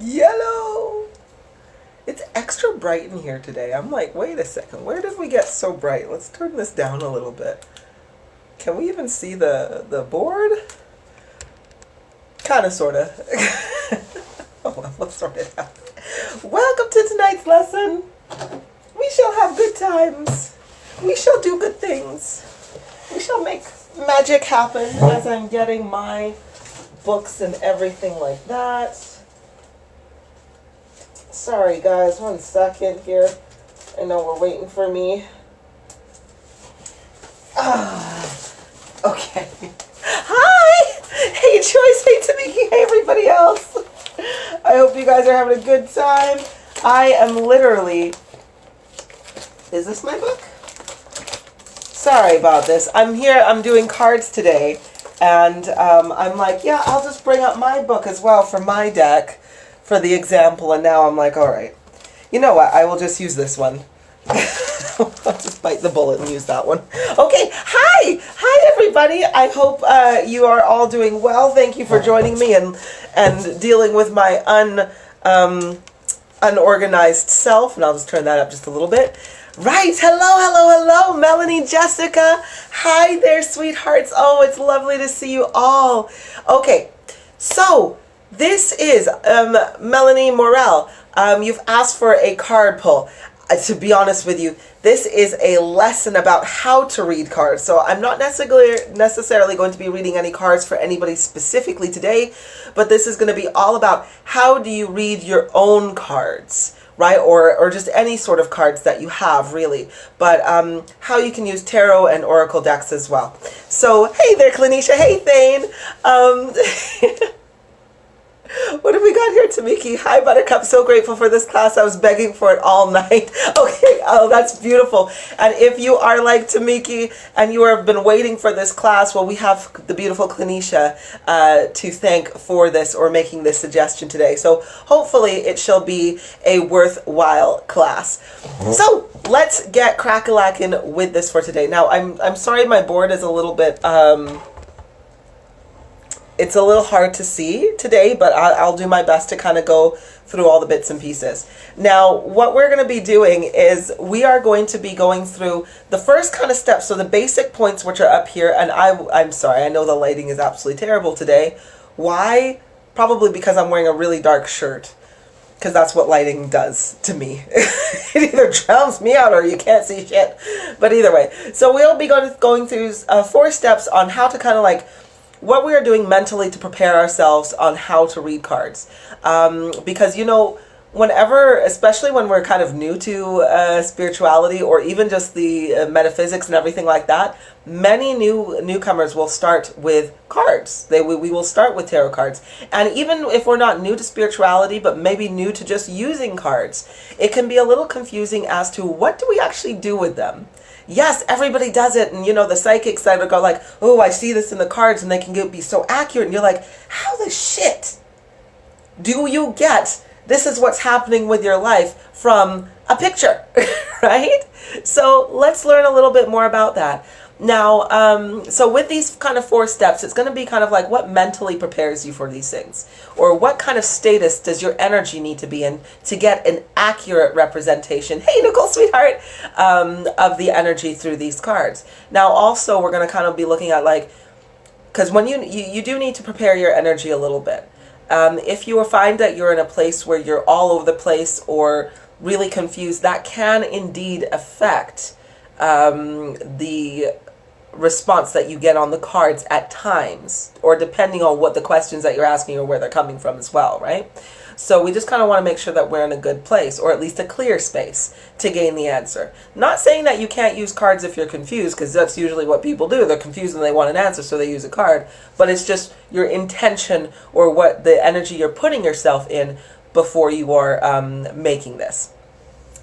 Yellow. It's extra bright in here today. I'm like, wait a second, where did we get so bright? Let's turn this down a little bit. Can we even see the board? Kind of, sort of. Oh, well, let's sort it out. Welcome to tonight's lesson. We shall have good times. We shall do good things. We shall make magic happen as I'm getting my books and everything like that. Sorry guys, 1 second here. I know we're waiting for me. Okay. Hi! Hey Joyce, hey Tamiki, hey everybody else. I hope you guys are having a good time. I am literally... Is this my book? Sorry about this. I'm here, I'm doing cards today. And I'm like, yeah, I'll just bring up my book as well for my deck for the example. And now I'm like, all right, you know what? I will just use this one. I'll just bite the bullet and use that one. Okay, hi! Hi, everybody. I hope you are all doing well. Thank you for joining me and dealing with my unorganized self. And I'll just turn that up just a little bit. Right, hello, Melanie, Jessica. Hi there, sweethearts. Oh, it's lovely to see you all. Okay, so this is Melanie Morel. You've asked for a card pull. To be honest with you, this is a lesson about how to read cards. So I'm not necessarily going to be reading any cards for anybody specifically today, but this is going to be all about how do you read your own cards, right? Or just any sort of cards that you have, really. But how you can use tarot and oracle decks as well. So, hey there, Clinisha. Hey, Thane. What have we got here, Tamiki? Hi, Buttercup. So grateful for this class. I was begging for it all night. Okay, oh, that's beautiful. And if you are like Tamiki and you have been waiting for this class, well, we have the beautiful Clinisha to thank for this or making this suggestion today. So hopefully it shall be a worthwhile class. So let's get crack-a-lackin' with this for today. Now, I'm sorry my board is a little bit... It's a little hard to see today, but I'll do my best to kind of go through all the bits and pieces. Now, what we're going to be doing is we are going to be going through the first kind of steps, so the basic points which are up here, and I'm sorry, I know the lighting is absolutely terrible today. Why? Probably because I'm wearing a really dark shirt, because that's what lighting does to me. It either drowns me out or you can't see shit. But either way, so we'll be going through 4 steps on how to kind of like what we are doing mentally to prepare ourselves on how to read cards. Because, you know, whenever, especially when we're kind of new to spirituality or even just the metaphysics and everything like that, many newcomers will start with cards. We will start with tarot cards. And even if we're not new to spirituality, but maybe new to just using cards, it can be a little confusing as to what do we actually do with them. Yes, everybody does it, and you know, the psychics that go like, oh, I see this in the cards, and they can be so accurate, and you're like, how the shit do you get this is what's happening with your life from a picture, right? So let's learn a little bit more about that. Now, so with these kind of 4 steps, it's going to be kind of like what mentally prepares you for these things, or what kind of status does your energy need to be in to get an accurate representation, hey Nicole, sweetheart, of the energy through these cards. Now, also, we're going to kind of be looking at like, because when you do need to prepare your energy a little bit. If you find that you're in a place where you're all over the place or really confused, that can indeed affect the response that you get on the cards at times, or depending on what the questions that you're asking or where they're coming from as well, right? So we just kind of want to make sure that we're in a good place, or at least a clear space to gain the answer. Not saying that you can't use cards if you're confused, because that's usually what people do. They're confused and they want an answer, so they use a card. But it's just your intention or what the energy you're putting yourself in before you are making this.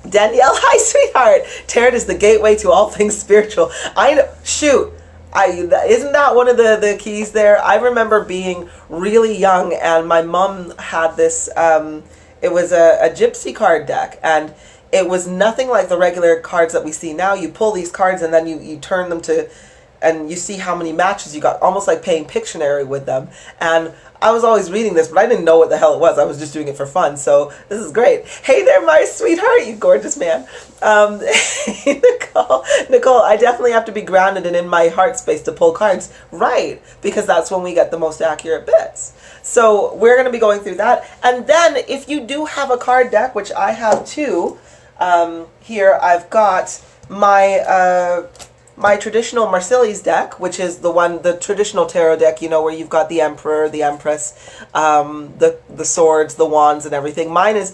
Danielle, hi, sweetheart. Tarot is the gateway to all things spiritual. I know. Shoot. Isn't that one of the keys there? I remember being really young, and my mom had this, it was a gypsy card deck, and it was nothing like the regular cards that we see now. You pull these cards, and then you turn them to and you see how many matches you got, almost like paying Pictionary with them. And I was always reading this, but I didn't know what the hell it was. I was just doing it for fun. So this is great. Hey there, my sweetheart, you gorgeous man. Nicole, I definitely have to be grounded and in my heart space to pull cards. Right, because that's when we get the most accurate bits. So we're going to be going through that. And then if you do have a card deck, which I have too, here I've got my traditional Marcellus deck, which is the traditional tarot deck, you know, where you've got the Emperor, the Empress, the swords, the wands, and everything. Mine's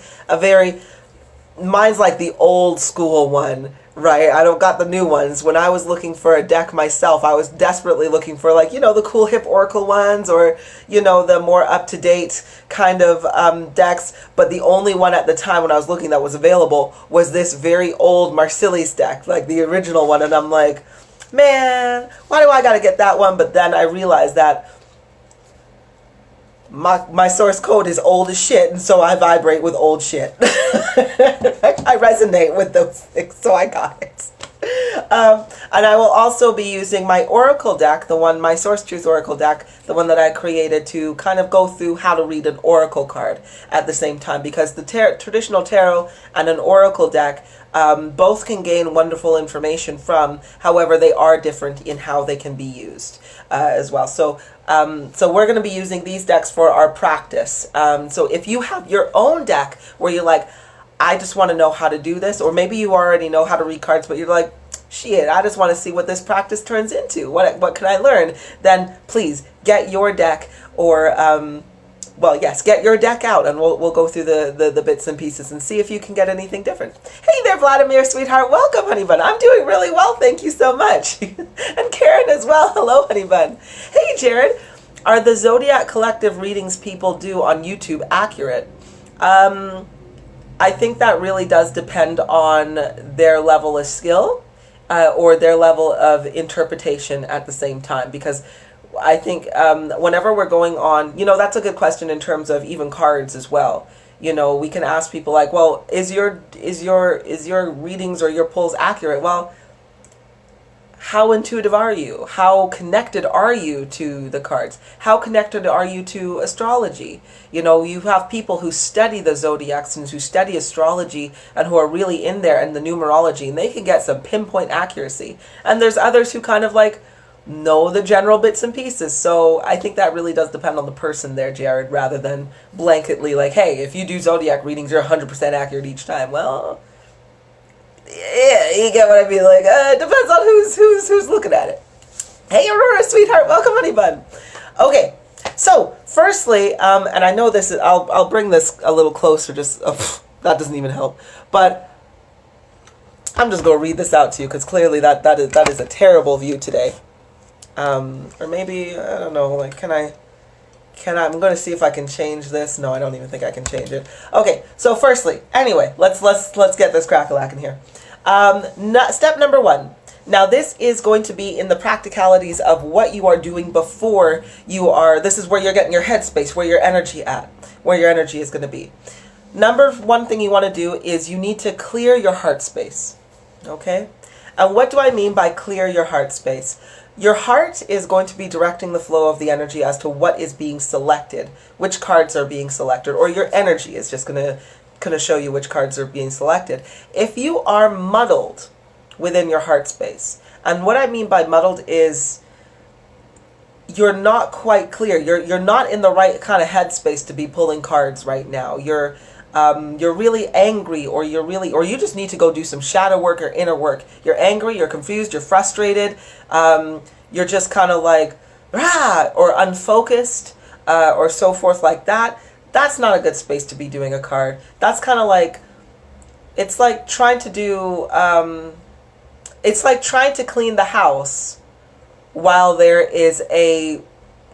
like the old school one, right? I don't got the new ones. When I was looking for a deck myself, I was desperately looking for, like, you know, the cool hip oracle ones, or, you know, the more up-to-date kind of decks. But the only one at the time when I was looking that was available was this very old Marcellus deck, like the original one. And I'm like, man, why do I gotta get that one? But then I realized that my source code is old as shit, and so I vibrate with old shit. I resonate with those things, so I got it. And I will also be using my Oracle deck, my Source Truth Oracle deck, the one that I created to kind of go through how to read an Oracle card at the same time, because the traditional tarot and an Oracle deck both can gain wonderful information from, however, they are different in how they can be used as well. So we're going to be using these decks for our practice. So if you have your own deck where you're like, I just want to know how to do this, or maybe you already know how to read cards, but you're like, shit, I just want to see what this practice turns into. What can I learn? Then please get your deck, or get your deck out, and we'll go through the bits and pieces and see if you can get anything different. Hey there, Vladimir, sweetheart. Welcome, honey bun. I'm doing really well, thank you so much. And Karen as well. Hello, honey bun. Hey, Jared. Are the Zodiac Collective readings people do on YouTube accurate? I think that really does depend on their level of skill or their level of interpretation at the same time, because I think whenever we're going on, you know, that's a good question in terms of even cards as well. You know, we can ask people like, well, is your readings or your pulls accurate? Well, how intuitive are you? How connected are you to the cards? How connected are you to astrology? You know, you have people who study the zodiacs and who study astrology and who are really in there and the numerology, and they can get some pinpoint accuracy. And there's others who kind of like know the general bits and pieces. So I think that really does depend on the person there, Jared, rather than blanketly like, hey, if you do zodiac readings, you're 100% accurate each time. Well, yeah, you get what I mean. Like, it depends on who's looking at it. Hey, Aurora, sweetheart, welcome, honey bun. Okay, so firstly, and I know this is, I'll bring this a little closer. Just that doesn't even help, but I'm just gonna read this out to you because clearly that is a terrible view today. Or maybe I don't know. Like, can I? I'm going to see if I can change this. No, I don't even think I can change it. Okay, so firstly, anyway, let's get this crack-a-lack in here. Step number 1. Now, this is going to be in the practicalities of what you are doing before you are. This is where you're getting your headspace, where your energy is going to be. Number 1 thing you want to do is you need to clear your heart space. Okay, and what do I mean by clear your heart space? Your heart is going to be directing the flow of the energy as to what is being selected, which cards are being selected, or your energy is just going to show you which cards are being selected. If you are muddled within your heart space, and what I mean by muddled is you're not quite clear, you're not in the right kind of headspace to be pulling cards right now. You're really angry, or you just need to go do some shadow work or inner work. You're angry, you're confused, you're frustrated, you're just kind of like, or unfocused, or so forth like that. That's not a good space to be doing a card. That's kind of like, it's like trying to do, it's like trying to clean the house while there is a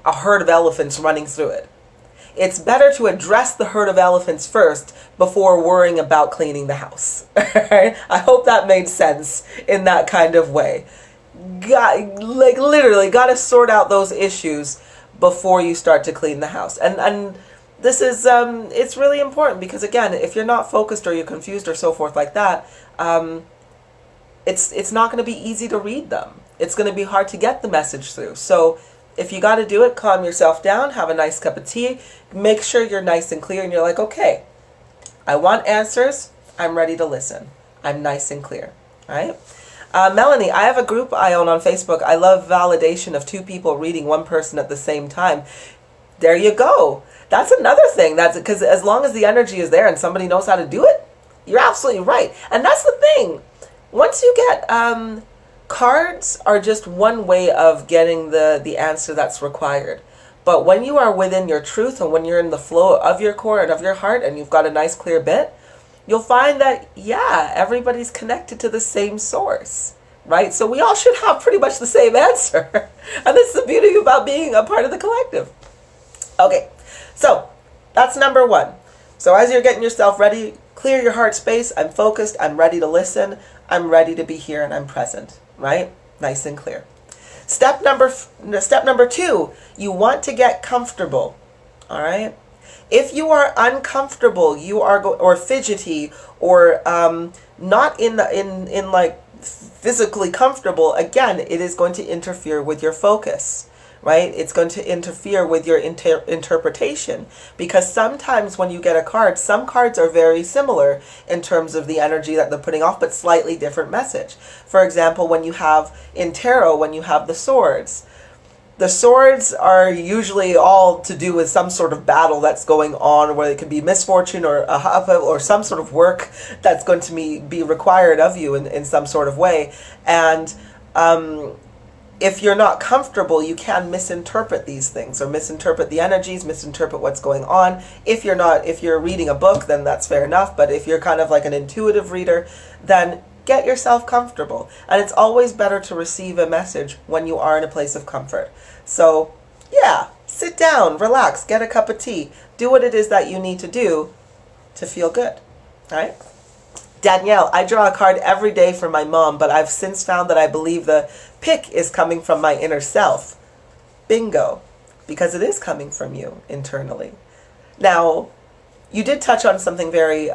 herd of elephants running through it. It's better to address the herd of elephants first before worrying about cleaning the house. I hope that made sense in that kind of way. Literally got to sort out those issues before you start to clean the house. And this is, it's really important because, again, if you're not focused or you're confused or so forth like that, it's not going to be easy to read them. it's going to be hard to get the message through. So if you got to do it, calm yourself down, have a nice cup of tea, make sure you're nice and clear, and you're like, okay, I want answers. I'm ready to listen. I'm nice and clear. All right. Melanie, I have a group I own on Facebook. I love validation of two people reading one person at the same time. There you go. That's another thing. That's because as long as the energy is there and somebody knows how to do it, you're absolutely right. And that's the thing. Once you get cards are just one way of getting the answer that's required. But when you are within your truth and when you're in the flow of your core and of your heart and you've got a nice clear bit, you'll find that, yeah, everybody's connected to the same source, right? So we all should have pretty much the same answer. And that's the beauty about being a part of the collective. Okay, so that's number one. So as you're getting yourself ready, clear your heart space. I'm focused. I'm ready to listen. I'm ready to be here and I'm present, right? Nice and clear. Step number two, you want to get comfortable, all right? If you are uncomfortable, you are or fidgety or not in like physically comfortable, again, it is going to interfere with your focus, right? It's going to interfere with your interpretation, because sometimes when you get a card, some cards are very similar in terms of the energy that they're putting off, but slightly different message. For example, when you have in tarot, when you have the swords are usually all to do with some sort of battle that's going on, where it could be misfortune or some sort of work that's going to be required of you in some sort of way. And if you're not comfortable, you can misinterpret these things or misinterpret the energies, misinterpret what's going on. If you're reading a book, then that's fair enough. But if you're kind of like an intuitive reader, then get yourself comfortable. And it's always better to receive a message when you are in a place of comfort. So yeah, sit down, relax, get a cup of tea, do what it is that you need to do to feel good. All right? Danielle, I draw a card every day for my mom, but I've since found that I believe the pick is coming from my inner self. Bingo. Because it is coming from you internally. Now, you did touch on something very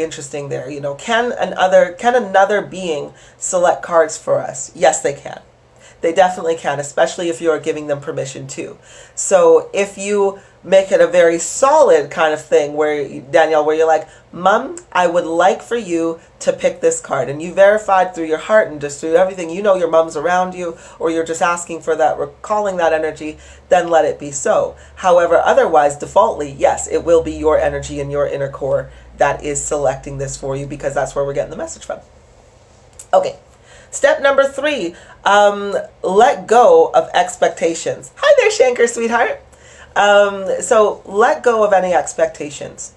interesting there. You know, can another being select cards for us? Yes, they can. They definitely can, especially if you are giving them permission to. So if you make it a very solid kind of thing Danielle, where you're like, Mom, I would like for you to pick this card. And you verified through your heart and just through everything, you know your mom's around you, or you're just asking for that, recalling that energy, then let it be so. However, otherwise, defaultly, yes, it will be your energy and your inner core that is selecting this for you, because that's where we're getting the message from. Okay. Step number 3, let go of expectations. Hi there, Shankar, sweetheart. So let go of any expectations.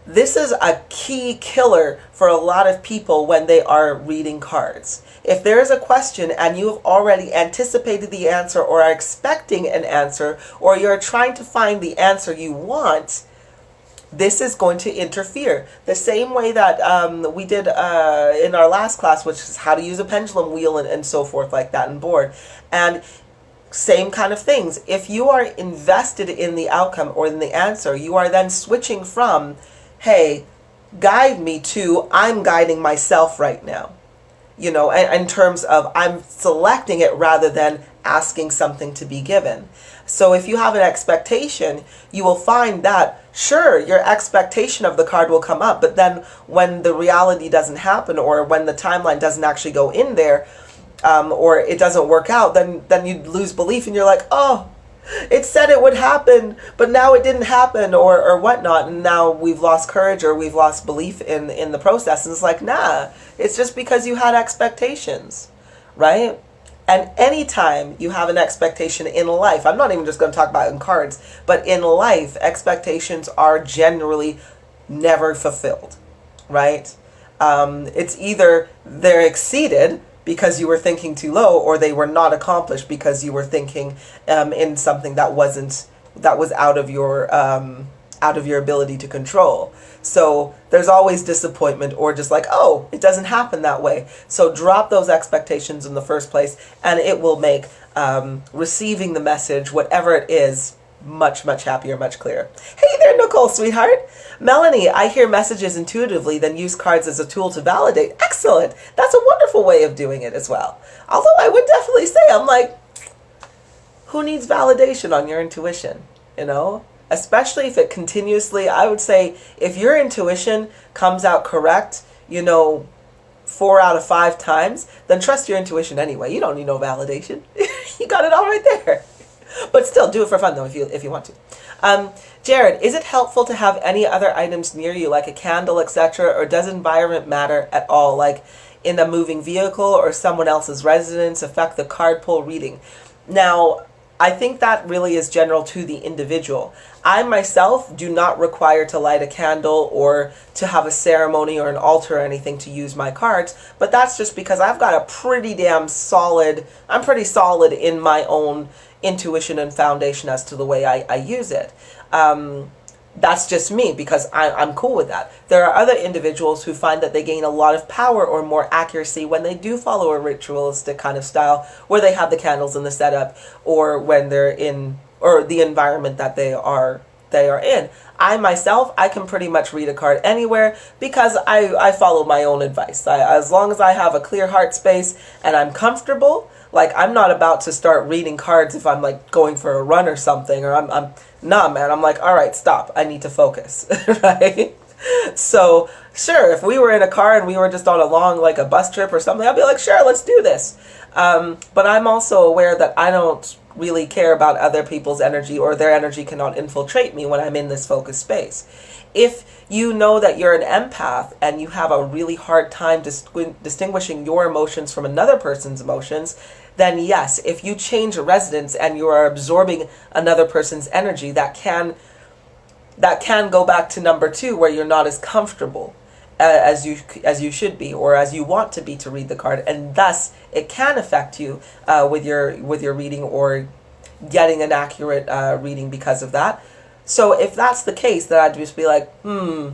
This is a key killer for a lot of people when they are reading cards. If there is a question and you have already anticipated the answer or are expecting an answer, or you're trying to find the answer you want, this is going to interfere. The same way that we did in our last class, which is how to use a pendulum wheel and so forth like that and board. And same kind of things. If you are invested in the outcome or in the answer, you are then switching from, hey, guide me, to I'm guiding myself right now. You know, in terms of I'm selecting it rather than asking something to be given. So if you have an expectation, you will find that, sure, your expectation of the card will come up, but then when the reality doesn't happen, or when the timeline doesn't actually go in there, or it doesn't work out, then you lose belief and you're like, oh, it said it would happen, but now it didn't happen, or whatnot, and now we've lost courage or we've lost belief in the process. And it's like, nah, it's just because you had expectations, right? And anytime you have an expectation in life, I'm not even just going to talk about in cards, but in life, expectations are generally never fulfilled, right? It's either they're exceeded because you were thinking too low, or they were not accomplished because you were thinking in something that was out of your ability to control. So there's always disappointment, or just like, oh, it doesn't happen that way. So drop those expectations in the first place, and it will make receiving the message, whatever it is, much, much happier, much clearer. Hey there, Nicole, sweetheart. Melanie, I hear messages intuitively, then use cards as a tool to validate. Excellent. That's a wonderful way of doing it as well. Although I would definitely say, I'm like, who needs validation on your intuition? You know? Especially if it continuously, I would say, if your intuition comes out correct, 4 out of 5 times, then trust your intuition anyway. You don't need no validation. You got it all right there. But still, do it for fun though if you want to. Jared, is it helpful to have any other items near you, like a candle, etc., or does environment matter at all, like in a moving vehicle or someone else's residence, affect the card pull reading? Now, I think that really is general to the individual. I myself do not require to light a candle or to have a ceremony or an altar or anything to use my cards, but that's just because I've got a pretty damn solid, I'm pretty solid in my own intuition and foundation as to the way I use it. That's just me because I'm cool with that. There are other individuals who find that they gain a lot of power or more accuracy when they do follow a ritualistic kind of style where they have the candles in the setup or when they're in, or the environment that they are in. I myself, I can pretty much read a card anywhere because I follow my own advice. As long as I have a clear heart space and I'm comfortable, like I'm not about to start reading cards if I'm like going for a run or something, or I'm nah, man, I'm like, all right, stop, I need to focus, right? So sure, if we were in a car and we were just on a long, like a bus trip or something, I'd be like, sure, let's do this. But I'm also aware that I don't really care about other people's energy, or their energy cannot infiltrate me when I'm in this focused space. If you know that you're an empath and you have a really hard time distinguishing your emotions from another person's emotions, then yes, if you change a residence and you are absorbing another person's energy, that can go back to number 2, where you're not as comfortable as you should be, or as you want to be, to read the card, and thus it can affect you with your reading or getting an accurate reading because of that. So if that's the case, then I'd just be like, I'm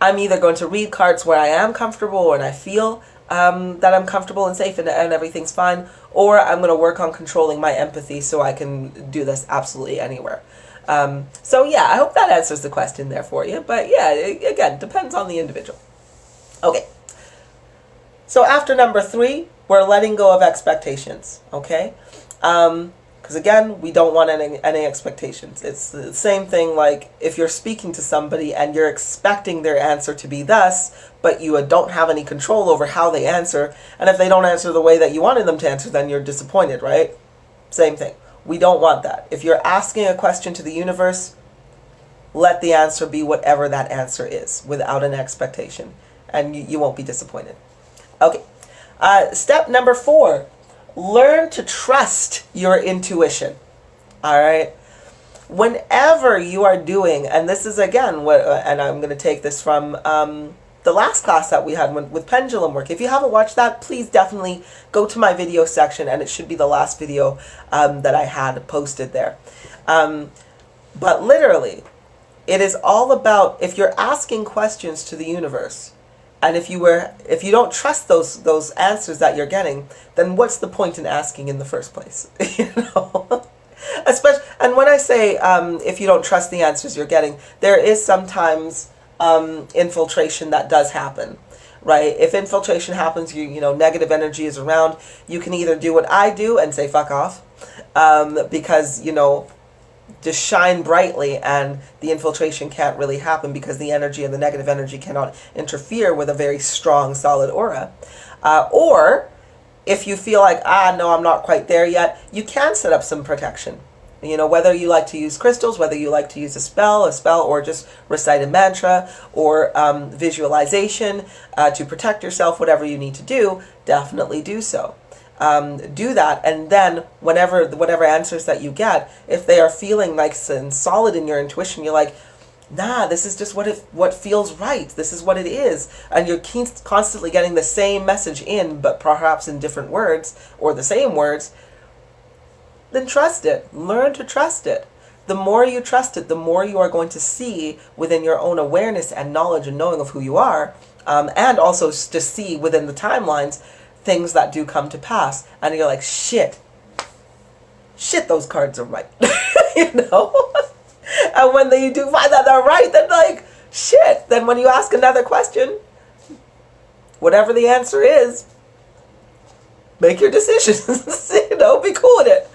either going to read cards where I am comfortable and I feel that I'm comfortable and safe and everything's fine, or I'm going to work on controlling my empathy so I can do this absolutely anywhere. So yeah, I hope that answers the question there for you. But yeah, again, depends on the individual. Okay. So after number 3, we're letting go of expectations. Okay. Because again, we don't want any expectations. It's the same thing like if you're speaking to somebody and you're expecting their answer to be thus, but you don't have any control over how they answer. And if they don't answer the way that you wanted them to answer, then you're disappointed, right? Same thing. We don't want that. If you're asking a question to the universe, let the answer be whatever that answer is without an expectation. And you won't be disappointed. Okay. Step number 4. Learn to trust your intuition. All right. Whenever you are doing, and this is again what, and I'm going to take this from the last class that we had with pendulum work. If you haven't watched that, please definitely go to my video section, and it should be the last video that I had posted there. But literally, it is all about, if you're asking questions to the universe, and if you don't trust those answers that you're getting, then what's the point in asking in the first place? You know. Especially, and when I say if you don't trust the answers you're getting, there is sometimes infiltration that does happen, right? If infiltration happens, you know, negative energy is around, you can either do what I do and say fuck off, because, you know, just shine brightly and the infiltration can't really happen because the energy and the negative energy cannot interfere with a very strong, solid aura. Or if you feel like, no, I'm not quite there yet, you can set up some protection. You know, whether you like to use crystals, whether you like to use a spell, or just recite a mantra, or visualization to protect yourself, whatever you need to do, definitely do so. Do that, and then whatever answers that you get, if they are feeling nice and solid in your intuition, you're like, nah, this is just what feels right. This is what it is. And you're constantly getting the same message in, but perhaps in different words, or the same words. Then trust it. Learn to trust it. The more you trust it, the more you are going to see within your own awareness and knowledge and knowing of who you are, and also to see within the timelines things that do come to pass. And you're like, shit, those cards are right. you know? And when you do find that they're right, then like, shit. Then when you ask another question, whatever the answer is, make your decisions. You know, be cool with it.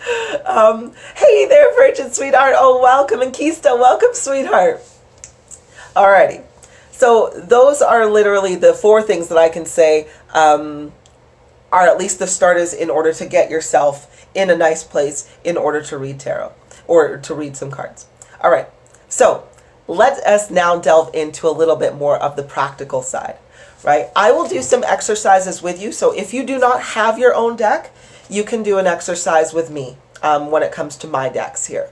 Hey there, Virgin Sweetheart. Oh, welcome. And Keista, welcome, sweetheart. Alrighty. So those are literally the 4 things that I can say are at least the starters in order to get yourself in a nice place in order to read tarot or to read some cards. All right, so let us now delve into a little bit more of the practical side, right? I will do some exercises with you. So if you do not have your own deck, you can do an exercise with me when it comes to my decks here.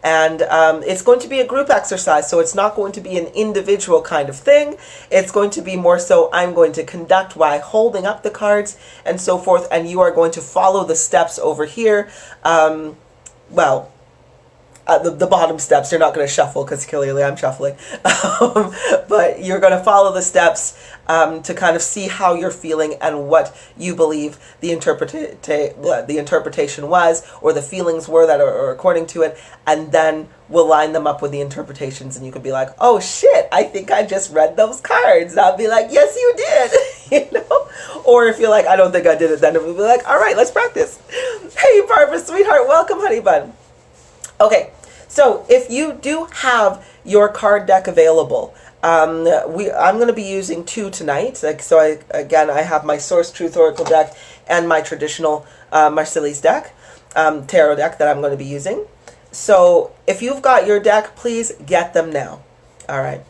And it's going to be a group exercise, so it's not going to be an individual kind of thing. It's going to be more so I'm going to conduct while holding up the cards and so forth, and you are going to follow the steps over here. The bottom steps, you're not going to shuffle because clearly I'm shuffling. But you're going to follow the steps to kind of see how you're feeling and what you believe the interpretation was or the feelings were that are according to it. And then we'll line them up with the interpretations and you could be like, oh shit, I think I just read those cards. And I'll be like, yes, you did. You know? Or if you're like, I don't think I did it, then we'll be like, all right, let's practice. Hey, Barbara, sweetheart, welcome, honey bun. Okay, so if you do have your card deck available, I'm going to be using 2 tonight. So I have my Source Truth Oracle deck and my traditional Marcellus deck, tarot deck that I'm going to be using. So if you've got your deck, please get them now. All right.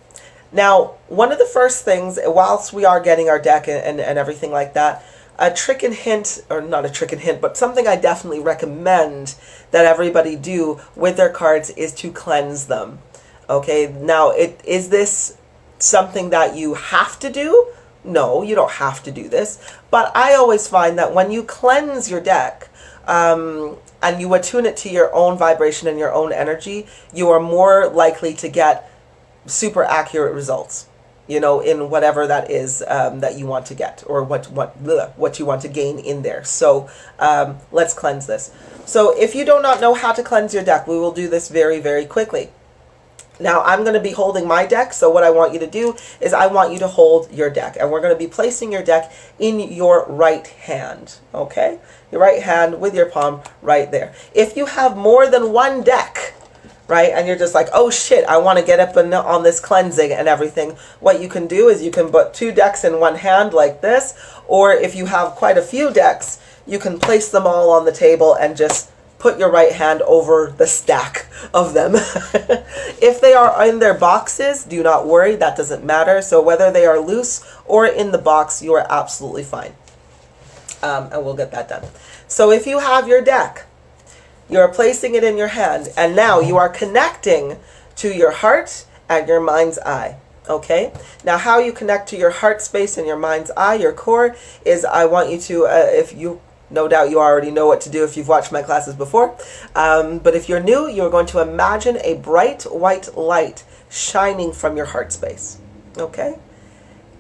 Now, one of the first things, whilst we are getting our deck and everything like that, a trick and hint, or not a trick and hint, but something I definitely recommend that everybody do with their cards is to cleanse them. Okay, now is this something that you have to do? No, you don't have to do this. But I always find that when you cleanse your deck and you attune it to your own vibration and your own energy, you are more likely to get super accurate results. You know, in whatever that is that you want to get or what you want to gain in there. So let's cleanse this. So if you do not know how to cleanse your deck, we will do this very, very quickly. Now I'm going to be holding my deck. So what I want you to do is I want you to hold your deck. And we're going to be placing your deck in your right hand. Okay? Your right hand with your palm right there. If you have more than one deck, right, and you're just like, oh shit, I want to get up on this cleansing and everything, what you can do is you can put 2 decks in one hand like this, or if you have quite a few decks, you can place them all on the table and just put your right hand over the stack of them. If they are in their boxes, do not worry, that doesn't matter. So whether they are loose or in the box, you are absolutely fine. And we'll get that done. So if you have your deck, you're placing it in your hand, and now you are connecting to your heart and your mind's eye. Okay? Now, how you connect to your heart space and your mind's eye, your core, is I want you to, if you, no doubt you already know what to do if you've watched my classes before, but if you're new, you're going to imagine a bright white light shining from your heart space. Okay?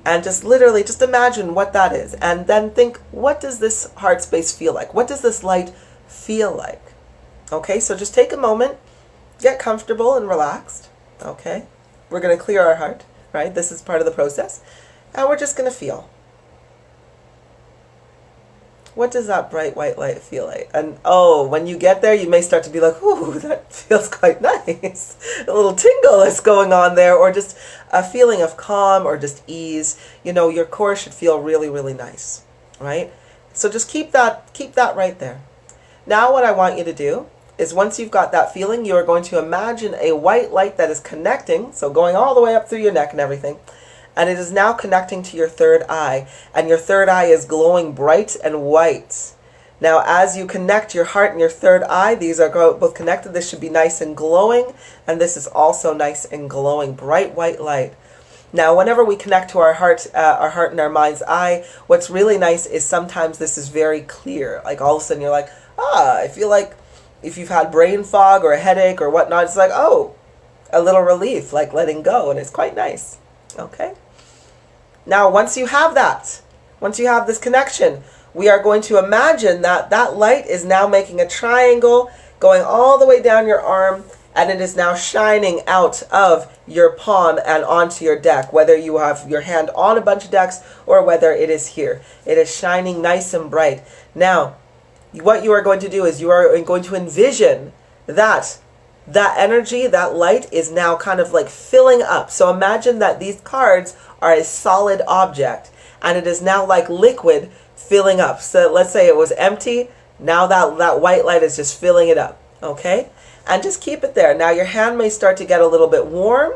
And just literally, just imagine what that is. And then think, what does this heart space feel like? What does this light feel like? Okay, so just take a moment, get comfortable and relaxed, okay? We're going to clear our heart, right? This is part of the process. And we're just going to feel. What does that bright white light feel like? And oh, when you get there, you may start to be like, ooh, that feels quite nice. A little tingle is going on there, or just a feeling of calm or just ease. You know, your core should feel really, really nice, right? So just keep that right there. Now what I want you to do is once you've got that feeling, you are going to imagine a white light that is connecting, so going all the way up through your neck and everything, and it is now connecting to your third eye, and your third eye is glowing bright and white. Now as you connect your heart and your third eye, these are both connected. This should be nice and glowing, and this is also nice and glowing, bright white light. Now, whenever we connect to our heart and our mind's eye, what's really nice is sometimes this is very clear. Like all of a sudden you're like, I feel like if you've had brain fog or a headache or whatnot, it's like, oh, a little relief, like letting go, and it's quite nice. Okay? Now, once you have that, once you have this connection, we are going to imagine that that light is now making a triangle going all the way down your arm and it is now shining out of your palm and onto your deck, whether you have your hand on a bunch of decks or whether it is here. It is shining nice and bright. Now, what you are going to do is you are going to envision that energy, that light is now kind of like filling up. So imagine that these cards are a solid object and it is now like liquid filling up. So let's say it was empty. Now that white light is just filling it up. Okay? And just keep it there. Now your hand may start to get a little bit warm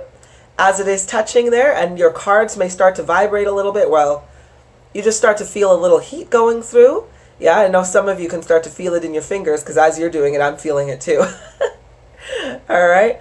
as it is touching there, and your cards may start to vibrate a little bit. Well, you just start to feel a little heat going through. Yeah, I know some of you can start to feel it in your fingers because as you're doing it, I'm feeling it too. All right.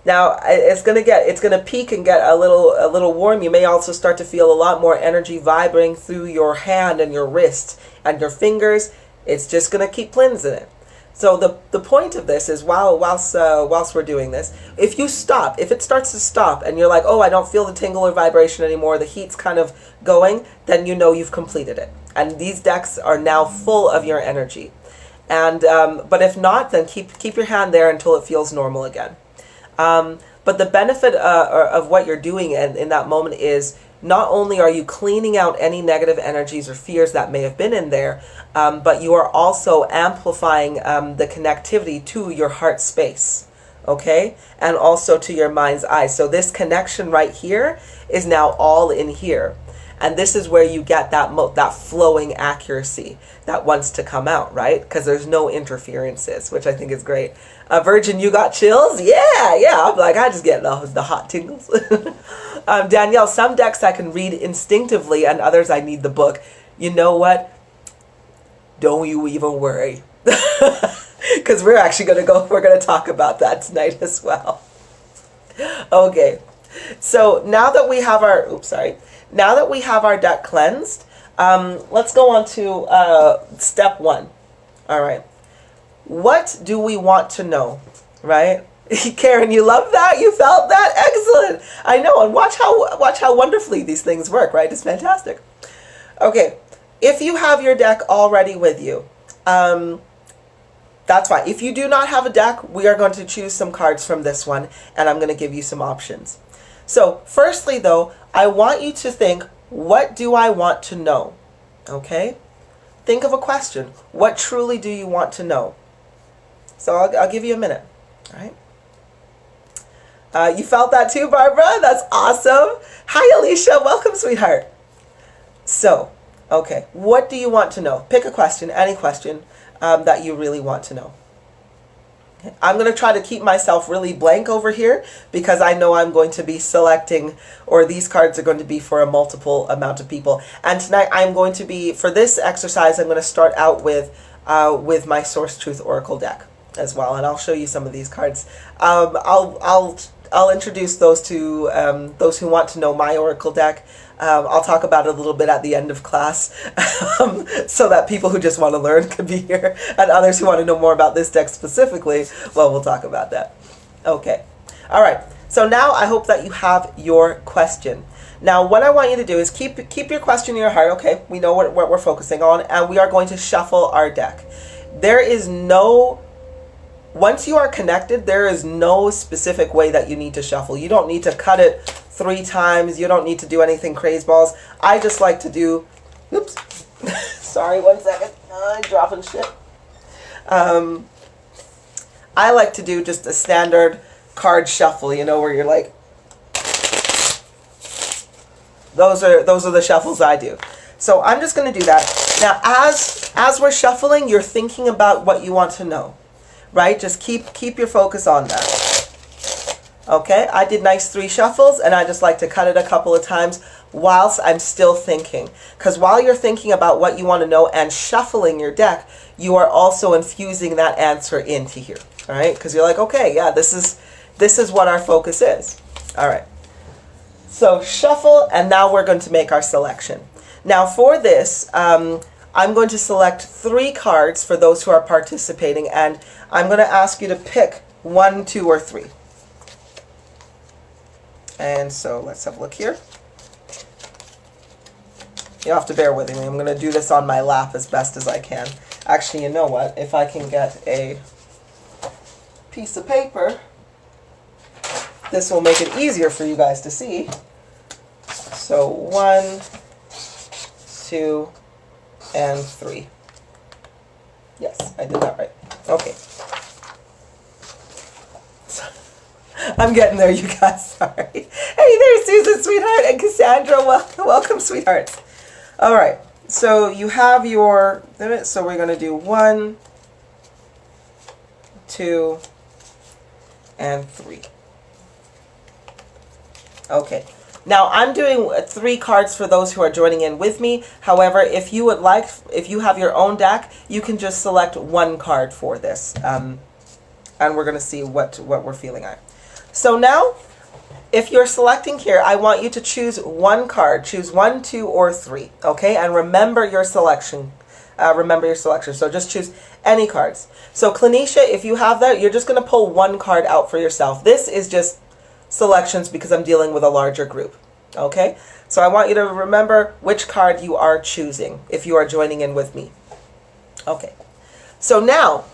Now it's gonna peak and get a little warm. You may also start to feel a lot more energy vibrating through your hand and your wrist and your fingers. It's just gonna keep cleansing it. So the point of this is whilst we're doing this, if it starts to stop and you're like, oh, I don't feel the tingle or vibration anymore, the heat's kind of going, then you know you've completed it. And these decks are now full of your energy. And but if not, then keep your hand there until it feels normal again. But the benefit of what you're doing in that moment is not only are you cleaning out any negative energies or fears that may have been in there, but you are also amplifying the connectivity to your heart space, okay? And also to your mind's eye. So this connection right here is now all in here. And this is where you get that flowing accuracy that wants to come out, right? Because there's no interferences, which I think is great. Virgin, you got chills? Yeah. I'm like, I just get the hot tingles. Danielle, some decks I can read instinctively and others I need the book. You know what? Don't you even worry. Because we're going to talk about that tonight as well. Okay. So now that we have our deck cleansed, let's go on to step 1. All right. What do we want to know, right? Karen, you love that? You felt that? Excellent. I know. And watch how wonderfully these things work, right? It's fantastic. Okay. If you have your deck already with you, that's fine. If you do not have a deck, we are going to choose some cards from this one, and I'm going to give you some options. So firstly, though, I want you to think, what do I want to know? Okay? Think of a question. What truly do you want to know? So I'll give you a minute. All right? You felt that too, Barbara? That's awesome. Hi, Alicia. Welcome, sweetheart. So, okay. What do you want to know? Pick a question, any question that you really want to know. I'm going to try to keep myself really blank over here because I know I'm going to be selecting, or these cards are going to be for a multiple amount of people. And tonight I'm going to be, for this exercise, I'm going to start out with my Source Truth Oracle deck as well. And I'll show you some of these cards. I'll introduce those who want to know my Oracle deck. I'll talk about it a little bit at the end of class so that people who just want to learn can be here, and others who want to know more about this deck specifically, well, we'll talk about that. Okay. All right. So now I hope that you have your question. Now, what I want you to do is keep your question in your heart. Okay, we know what we're focusing on, and we are going to shuffle our deck. Once you are connected, there is no specific way that you need to shuffle. You don't need to cut it 3 times. You don't need to do anything crazy balls. I just like to do, oops, sorry, 1 second. I'm dropping shit. I like to do just a standard card shuffle, where you're like, those are the shuffles I do. So I'm just going to do that. Now, as we're shuffling, you're thinking about what you want to know. Right? Just keep your focus on that. Okay? I did nice 3 shuffles, and I just like to cut it a couple of times whilst I'm still thinking. Because while you're thinking about what you want to know and shuffling your deck, you are also infusing that answer into here. All right? Because you're like, okay, yeah, this is what our focus is. All right. So shuffle, and now we're going to make our selection. Now for this, I'm going to select 3 cards for those who are participating, and I'm going to ask you to pick 1, 2, or 3. And so let's have a look here. You'll have to bear with me. I'm going to do this on my lap as best as I can. Actually, you know what? If I can get a piece of paper, This will make it easier for you guys to see. So 1, 2, and 3. Yes, I did that right. Okay. I'm getting there, you guys. Sorry. Hey there, Susan, sweetheart, and Cassandra. Welcome, sweethearts. All right. So you have your limit. So we're going to do 1, 2, and 3. Okay. Now I'm doing 3 cards for those who are joining in with me. However, if you would like, if you have your own deck, you can just select 1 card for this. And we're going to see what we're feeling at. So now, if you're selecting here, I want you to choose 1 card. Choose 1, 2, or 3. Okay, and remember your selection. So just choose any cards. So Clinisha, if you have that, you're just going to pull 1 card out for yourself. This is just selections because I'm dealing with a larger group. Okay, so I want you to remember which card you are choosing if you are joining in with me. Okay, so now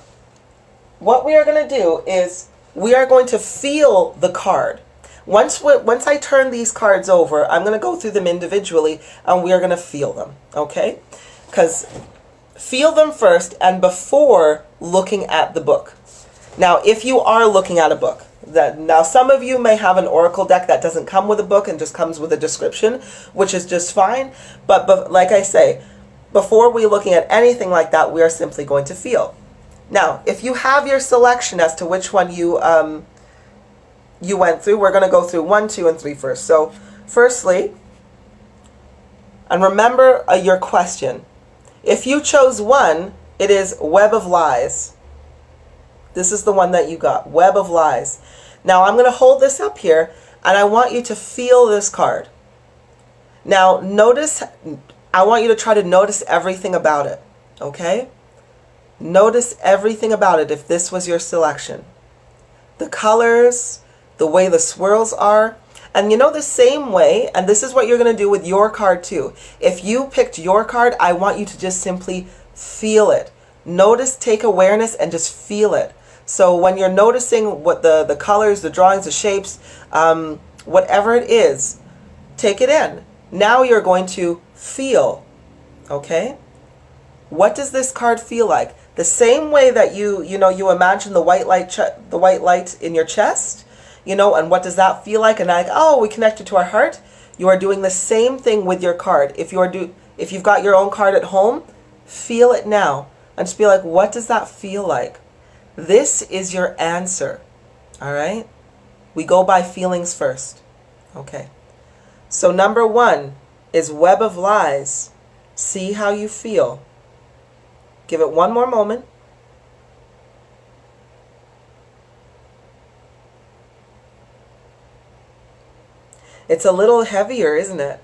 what we are going to do is we are going to feel the card. Once I turn these cards over, I'm going to go through them individually and we are going to feel them, okay? Because feel them first and before looking at the book. Now, if you are looking at a book, now some of you may have an oracle deck that doesn't come with a book and just comes with a description, which is just fine. But like I say, before we're looking at anything like that, we are simply going to feel. Now, if you have your selection as to which one you went through, we're going to go through 1, 2, and 3 first. So, firstly, and remember your question. If you chose 1, it is Web of Lies. This is the one that you got, Web of Lies. Now, I'm going to hold this up here, and I want you to feel this card. Now, notice, I want you to try to notice everything about it, okay? Notice everything about it if this was your selection. The colors, the way the swirls are. And you know, the same way, and this is what you're going to do with your card too. If you picked your card, I want you to just simply feel it. Notice, take awareness, and just feel it. So when you're noticing what the colors, the drawings, the shapes, whatever it is, take it in. Now you're going to feel, okay? What does this card feel like? The same way that you imagine the white light in your chest, and what does that feel like? And like, oh, we connected to our heart. You are doing the same thing with your card. If you've got your own card at home, feel it now and just be like, what does that feel like? This is your answer. All right? We go by feelings first. Okay. So number 1 is Web of Lies. See how you feel. Give it one more moment. It's a little heavier, isn't it?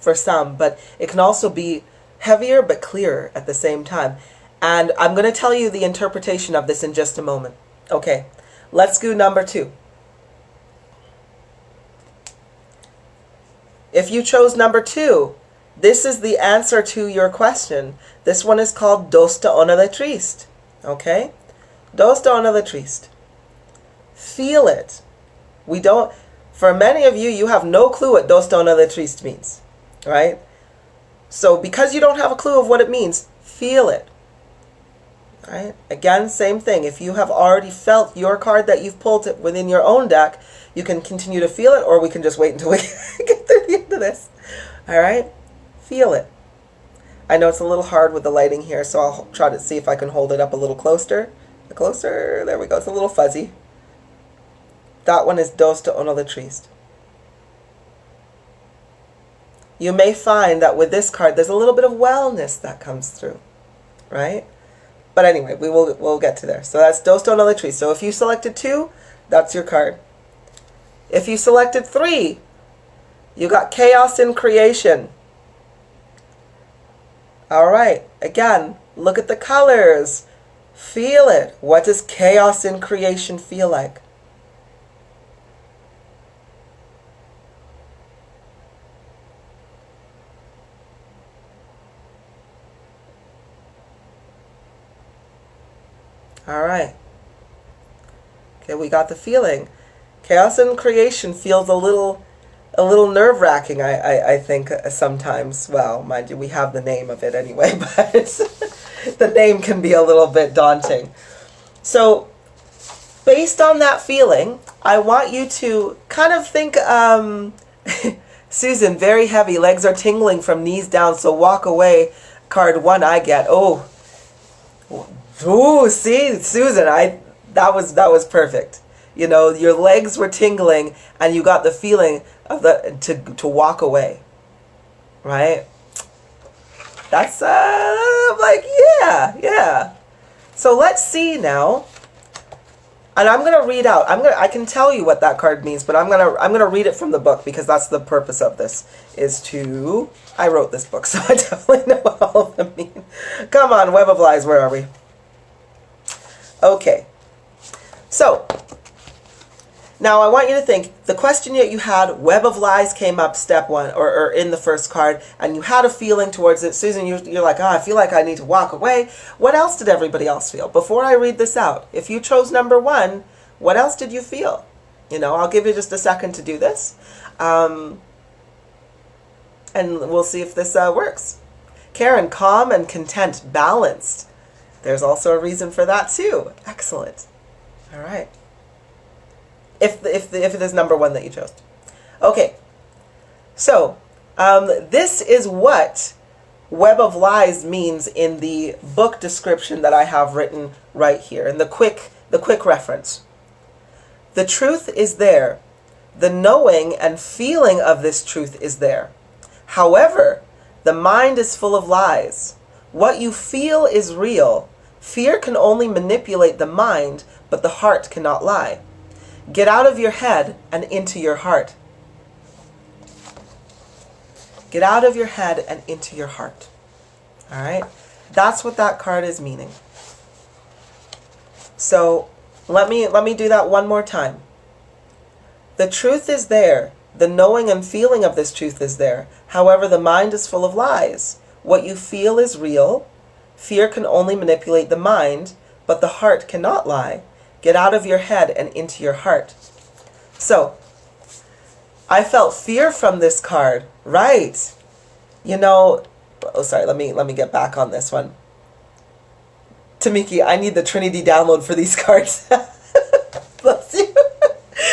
For some, but it can also be heavier but clearer at the same time. And I'm going to tell you the interpretation of this in just a moment. Okay, let's do number 2. If you chose number 2, this is the answer to your question. This one is called Dos de Ona de Triste. Okay? Dos de Ona de Triste. Feel it. For many of you, you have no clue what Dos de Ona de Triste means. Right? So because you don't have a clue of what it means, feel it. Right? Again, same thing. If you have already felt your card that you've pulled within your own deck, you can continue to feel it, or we can just wait until we get to the end of this. All right? Feel it. I know it's a little hard with the lighting here, so I'll try to see if I can hold it up a little closer. Closer. There we go. It's a little fuzzy. That one is Dos de Ona de Triste. You may find that with this card, there's a little bit of wellness that comes through, right? But anyway, we'll get to there. So that's Dos de Ona de Triste. So if you selected 2, that's your card. If you selected 3, you got Chaos in Creation. All right. Again, look at the colors. Feel it. What does Chaos in Creation feel like? All right. Okay, we got the feeling. Chaos in creation feels a little nerve-wracking, I think, sometimes. Well, mind you, we have the name of it anyway, but the name can be a little bit daunting. So, based on that feeling, I want you to kind of think, Susan, very heavy, legs are tingling from knees down, so walk away. Card 1 I get. Oh, see, Susan, that was perfect. You know, your legs were tingling and you got the feeling of to walk away. Right? That's like, yeah. So let's see now. And I'm going to read out. I can tell you what that card means, but I'm going to read it from the book, because that's the purpose of this, is to I wrote this book, so I definitely know what all of them mean. Come on, Web of Lies, where are we? Okay. So, now I want you to think, the question that you had, Web of Lies came up step 1, or in the first card, and you had a feeling towards it. Susan, you're like, I feel like I need to walk away. What else did everybody else feel? Before I read this out, if you chose number 1, what else did you feel? You know, I'll give you just a second to do this. And we'll see if this works. Karen, calm and content, balanced. There's also a reason for that too. Excellent. All right. If it is number 1 that you chose. Okay. So, this is what Web of Lies means in the book description that I have written right here, in the quick reference. The truth is there. The knowing and feeling of this truth is there. However, the mind is full of lies. What you feel is real. Fear can only manipulate the mind, but the heart cannot lie. Get out of your head and into your heart. Get out of your head and into your heart. All right? That's what that card is meaning. So let me do that one more time. The truth is there. The knowing and feeling of this truth is there. However, the mind is full of lies. What you feel is real. Fear can only manipulate the mind, but the heart cannot lie. Get out of your head and into your heart. So, I felt fear from this card. Right. You know, oh, sorry, let me get back on this one. Tamiki, I need the Trinity download for these cards. Bless you.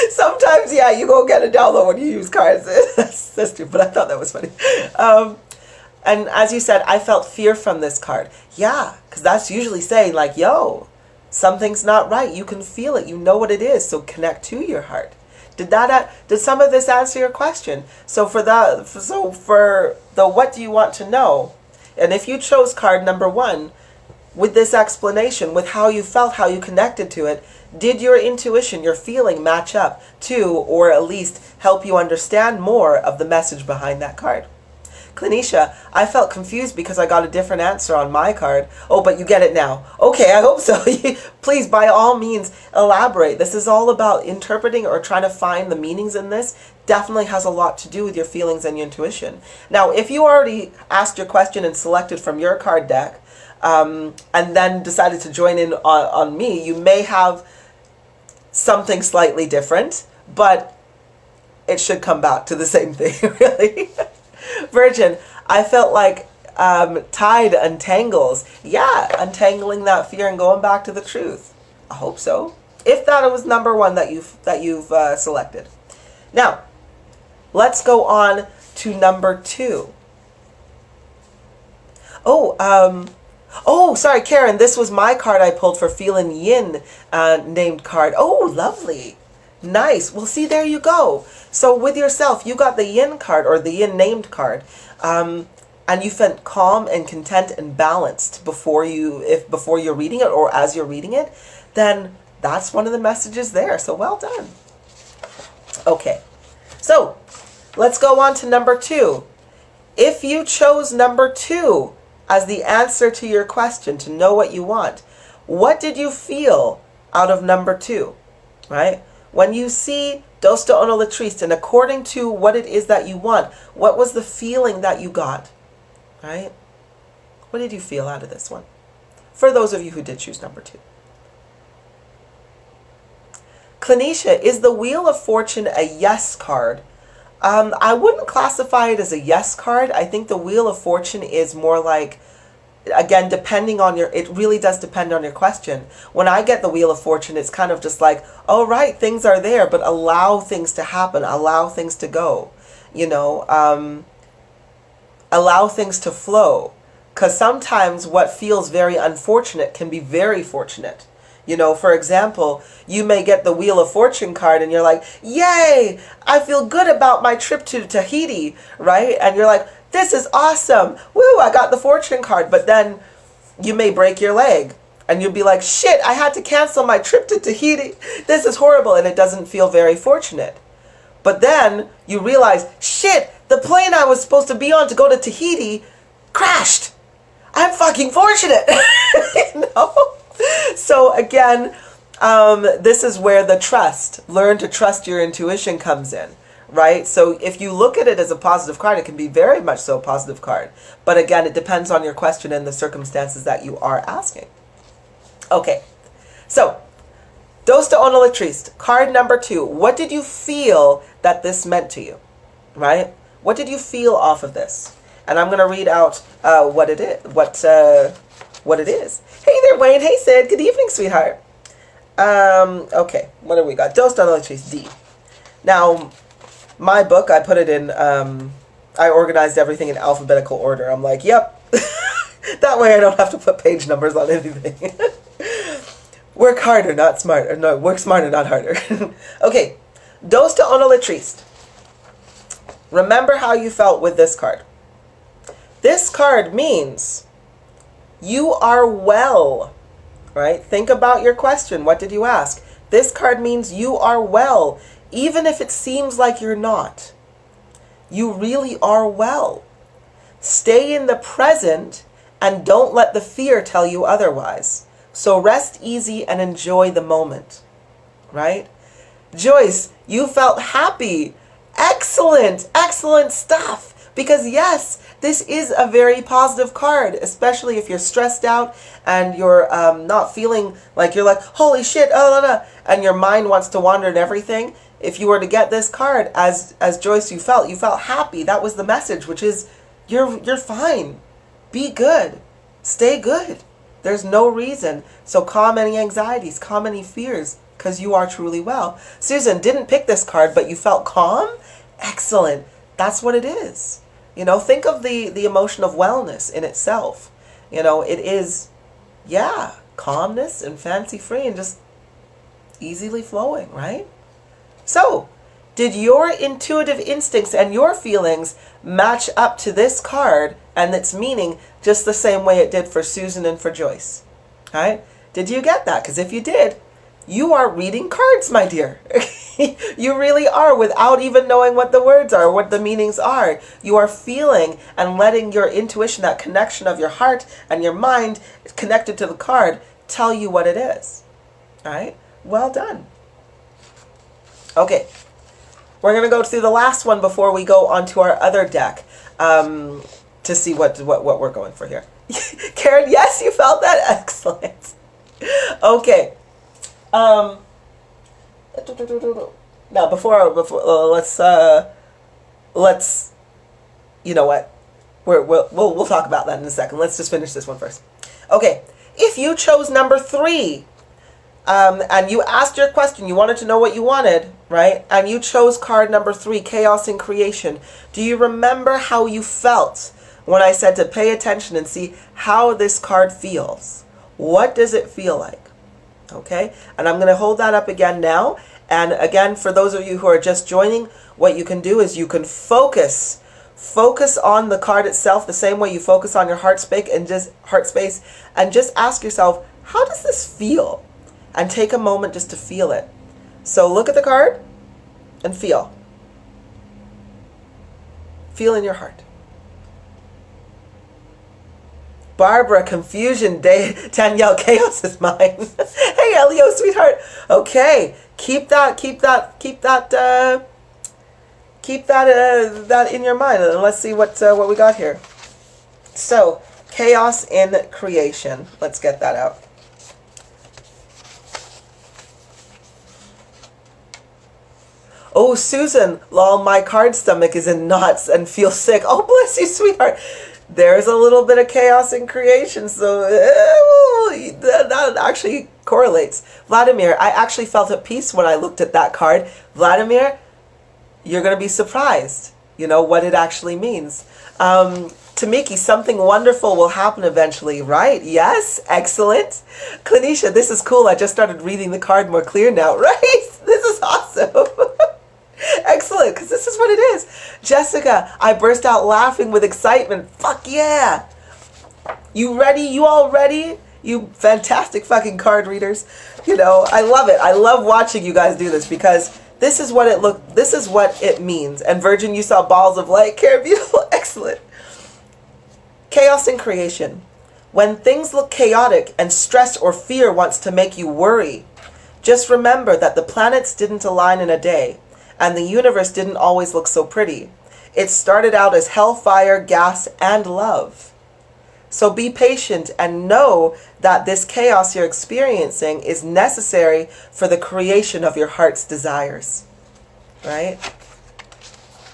Sometimes, yeah, you go get a download when you use cards. That's true, but I thought that was funny. And as you said, I felt fear from this card. Yeah, because that's usually saying like, yo, something's not right. You can feel it. You know what it is. So connect to your heart. Did some of this answer your question? So for the what do you want to know? And if you chose card number 1, with this explanation, with how you felt, how you connected to it, did your intuition, your feeling match up to, or at least help you understand more of the message behind that card? Clinisha, I felt confused because I got a different answer on my card. Oh, but you get it now. Okay, I hope so. Please, by all means, elaborate. This is all about interpreting or trying to find the meanings in this. Definitely has a lot to do with your feelings and your intuition. Now, if you already asked your question and selected from your card deck, and then decided to join in on me, you may have something slightly different, but it should come back to the same thing, really. Virgin, I felt like tide untangles. Yeah, untangling that fear and going back to the truth. I hope so. If that was number 1 that you've selected. Now, let's go on to number 2. Oh, sorry, Karen. This was my card I pulled for Feeling Yin named card. Oh, lovely. Nice. Well, see, there you go. So with yourself, you got the Yin card, or the Yin named card. And you felt calm and content and balanced before you're reading it, or as you're reading it, then that's one of the messages there. So well done. Okay. So let's go on to number 2. If you chose number 2 as the answer to your question, to know what you want, what did you feel out of number 2, right? When you see Dosta Ono Latriste, and according to what it is that you want, what was the feeling that you got, right? What did you feel out of this one? For those of you who did choose number 2. Clanisha, is the Wheel of Fortune a yes card? I wouldn't classify it as a yes card. I think the Wheel of Fortune is more like, again, depending on your, it really does depend on your question. When I get the Wheel of Fortune, it's kind of just like, oh, right, things are there, but allow things to happen, allow things to go, allow things to flow. Because sometimes what feels very unfortunate can be very fortunate. For example, you may get the Wheel of Fortune card and you're like, yay, I feel good about my trip to Tahiti, right? And you're like, this is awesome. Woo, I got the fortune card. But then you may break your leg and you'll be like, shit, I had to cancel my trip to Tahiti. This is horrible. And it doesn't feel very fortunate. But then you realize, shit, the plane I was supposed to be on to go to Tahiti crashed. I'm fucking fortunate. So again, this is where the trust, learn to trust your intuition comes in, right? So if you look at it as a positive card, it can be very much so a positive card. But again, it depends on your question and the circumstances that you are asking. Okay, so Dos de Ono Le Triste, card number 2. What did you feel that this meant to you, right? What did you feel off of this? And I'm going to read out what it is. What it is. Hey there, Wayne. Hey, Sid. Good evening, sweetheart. Okay, what do we got? Dos de Ono Le Triste, D. Now, my book, I put it in, I organized everything in alphabetical order. I'm like, yep. That way I don't have to put page numbers on anything. Work harder, not smarter. No, work smarter, not harder. Okay, Dos de Ono Le Triste. Remember how you felt with this card. This card means you are well, right? Think about your question. What did you ask? This card means you are well, even if it seems like you're not. You really are well. Stay in the present and don't let the fear tell you otherwise. So rest easy and enjoy the moment, right? Joyce, you felt happy. Excellent, excellent stuff. Because yes, this is a very positive card, especially if you're stressed out and you're not feeling like you're like, holy shit, and your mind wants to wander and everything. If you were to get this card, as Joyce, you felt happy. That was the message, which is you're fine. Be good. Stay good. There's no reason. So calm any anxieties, calm any fears, because you are truly well. Susan didn't pick this card, but you felt calm? Excellent. That's what it is. Think of the emotion of wellness in itself. It is, calmness and fancy-free and just easily flowing, right? So, did your intuitive instincts and your feelings match up to this card and its meaning just the same way it did for Susan and for Joyce? All right? Did you get that? Because if you did, you are reading cards, my dear. You really are, without even knowing what the words are, what the meanings are. You are feeling and letting your intuition, that connection of your heart and your mind connected to the card, tell you what it is. All right? Well done. Okay. We're going to go through the last one before we go on to our other deck to see what we're going for here. Karen, yes, you felt that? Excellent. Okay. Now before let's you know what, we'll talk about that in a second. Let's just finish this one first. Okay, if you chose number 3 and you asked your question, you wanted to know what you wanted, right? And you chose card number 3, Chaos in Creation. Do you remember how you felt when I said to pay attention and see how this card feels? What does it feel like? Okay, and I'm going to hold that up again now. And again, for those of you who are just joining, what you can do is you can focus on the card itself the same way you focus on your heart space and just ask yourself, how does this feel? And take a moment just to feel it. So look at the card and feel. Feel in your heart. Barbara, confusion, Danielle, chaos is mine. Hey, Elio, sweetheart. Okay, keep that in your mind, and let's see what we got here. So, chaos in creation. Let's get that out. Oh, Susan, lol, my card stomach is in knots and feels sick. Oh, bless you, sweetheart. There's a little bit of chaos in creation, so that actually correlates. Vladimir, I actually felt at peace when I looked at that card. Vladimir, you're going to be surprised, what it actually means. Tamiki, something wonderful will happen eventually, right? Yes, excellent. Clinisha, this is cool. I just started reading the card more clear now, right? This is awesome. Excellent, because this is what it is. Jessica, I burst out laughing with excitement. Fuck yeah. You ready? You all ready? You fantastic fucking card readers. I love it. I love watching you guys do this because this is what it means. And Virgin, you saw balls of light. Karen, beautiful. Excellent. Chaos in creation. When things look chaotic and stress or fear wants to make you worry, just remember that the planets didn't align in a day. And the universe didn't always look so pretty. It started out as hellfire, gas, and love. So be patient and know that this chaos you're experiencing is necessary for the creation of your heart's desires. Right?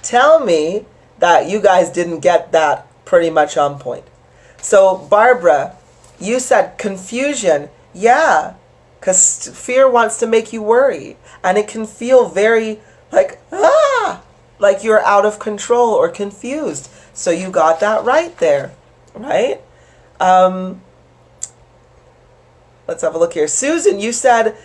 Tell me that you guys didn't get that pretty much on point. So Barbara, you said confusion. Yeah, because fear wants to make you worry. And it can feel very like you're out of control or confused. So you got that right there, right? Let's have a look here. Susan, you said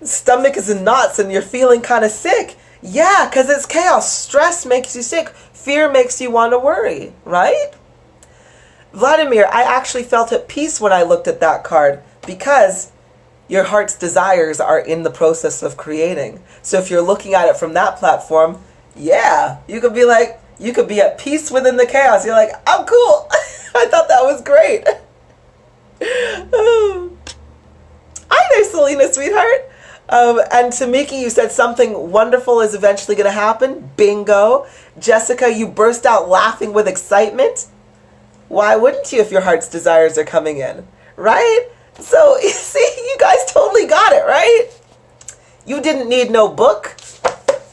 stomach is in knots and you're feeling kind of sick. Yeah, because it's chaos. Stress makes you sick. Fear makes you want to worry, right? Vladimir, I actually felt at peace when I looked at that card because your heart's desires are in the process of creating. So if you're looking at it from that platform, yeah, you could be at peace within the chaos. You're like, I'm cool. I thought that was great. Hi there, Selena, sweetheart. And Tamiki, you said something wonderful is eventually going to happen. Bingo. Jessica, you burst out laughing with excitement. Why wouldn't you if your heart's desires are coming in? Right? So, you see, you guys totally got it, right? You didn't need no book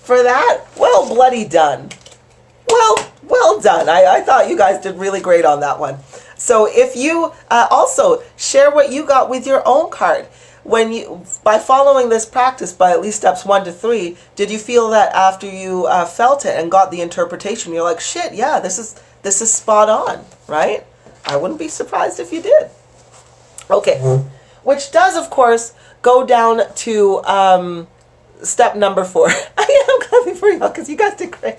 for that. Well, bloody done. Well done. I thought you guys did really great on that one. So if you also share what you got with your own card, by following this practice by at least steps 1 to 3, did you feel that after you felt it and got the interpretation, you're like, shit, yeah, this is spot on, right? I wouldn't be surprised if you did. Okay, which does, of course, go down to step number 4. I am clapping for y'all because you guys did great.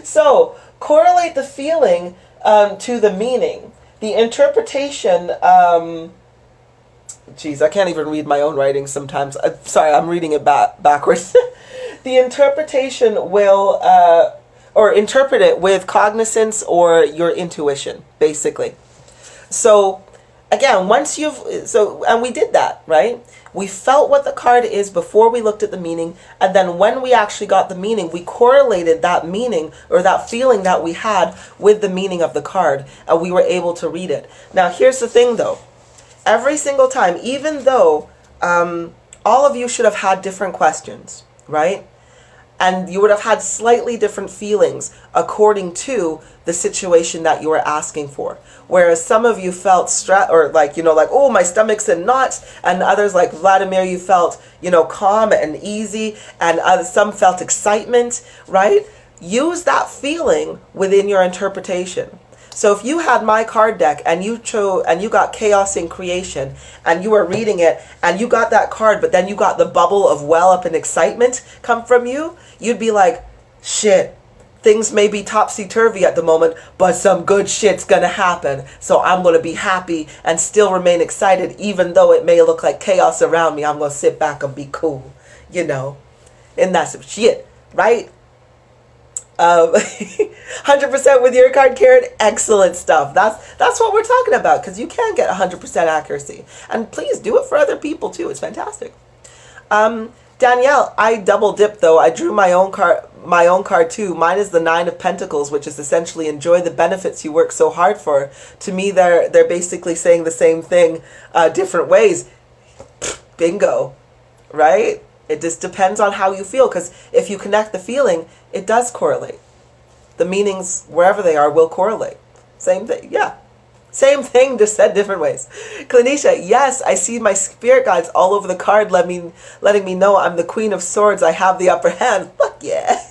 So, correlate the feeling to the meaning. The interpretation, geez, I can't even read my own writing sometimes. Sorry, I'm reading it backwards. The interpretation will, or interpret it with cognizance or your intuition, basically. So, again, and we did that, right? We felt what the card is before we looked at the meaning, and then when we actually got the meaning, we correlated that meaning or that feeling that we had with the meaning of the card, and we were able to read it. Now, here's the thing, though. Every single time, even though all of you should have had different questions, right? And you would have had slightly different feelings according to the situation that you were asking for. Whereas some of you felt stress, or oh, my stomach's in knots, and others like Vladimir, you felt, calm and easy, and some felt excitement, right? Use that feeling within your interpretation. So if you had my card deck and you got chaos in creation and you were reading it and you got that card, but then you got the bubble of well up and excitement come from you, you'd be like, shit, things may be topsy-turvy at the moment, but some good shit's gonna happen. So I'm gonna be happy and still remain excited, even though it may look like chaos around me. I'm gonna sit back and be cool, and that's some shit, right? 100% with your card, Karen. Excellent stuff. That's what we're talking about, because you can get 100% accuracy, and please do it for other people too. It's fantastic. Danielle, I double dipped though. I drew my own card too. Mine is the 9 of Pentacles, which is essentially enjoy the benefits you work so hard for. To me, they're basically saying the same thing, different ways. Bingo, right? It just depends on how you feel, because if you connect the feeling, it does correlate. The meanings, wherever they are, will correlate. Same thing, yeah. Same thing, just said different ways. Clinisha, yes, I see my spirit guides all over the card letting me know I'm the Queen of Swords. I have the upper hand. Fuck yeah.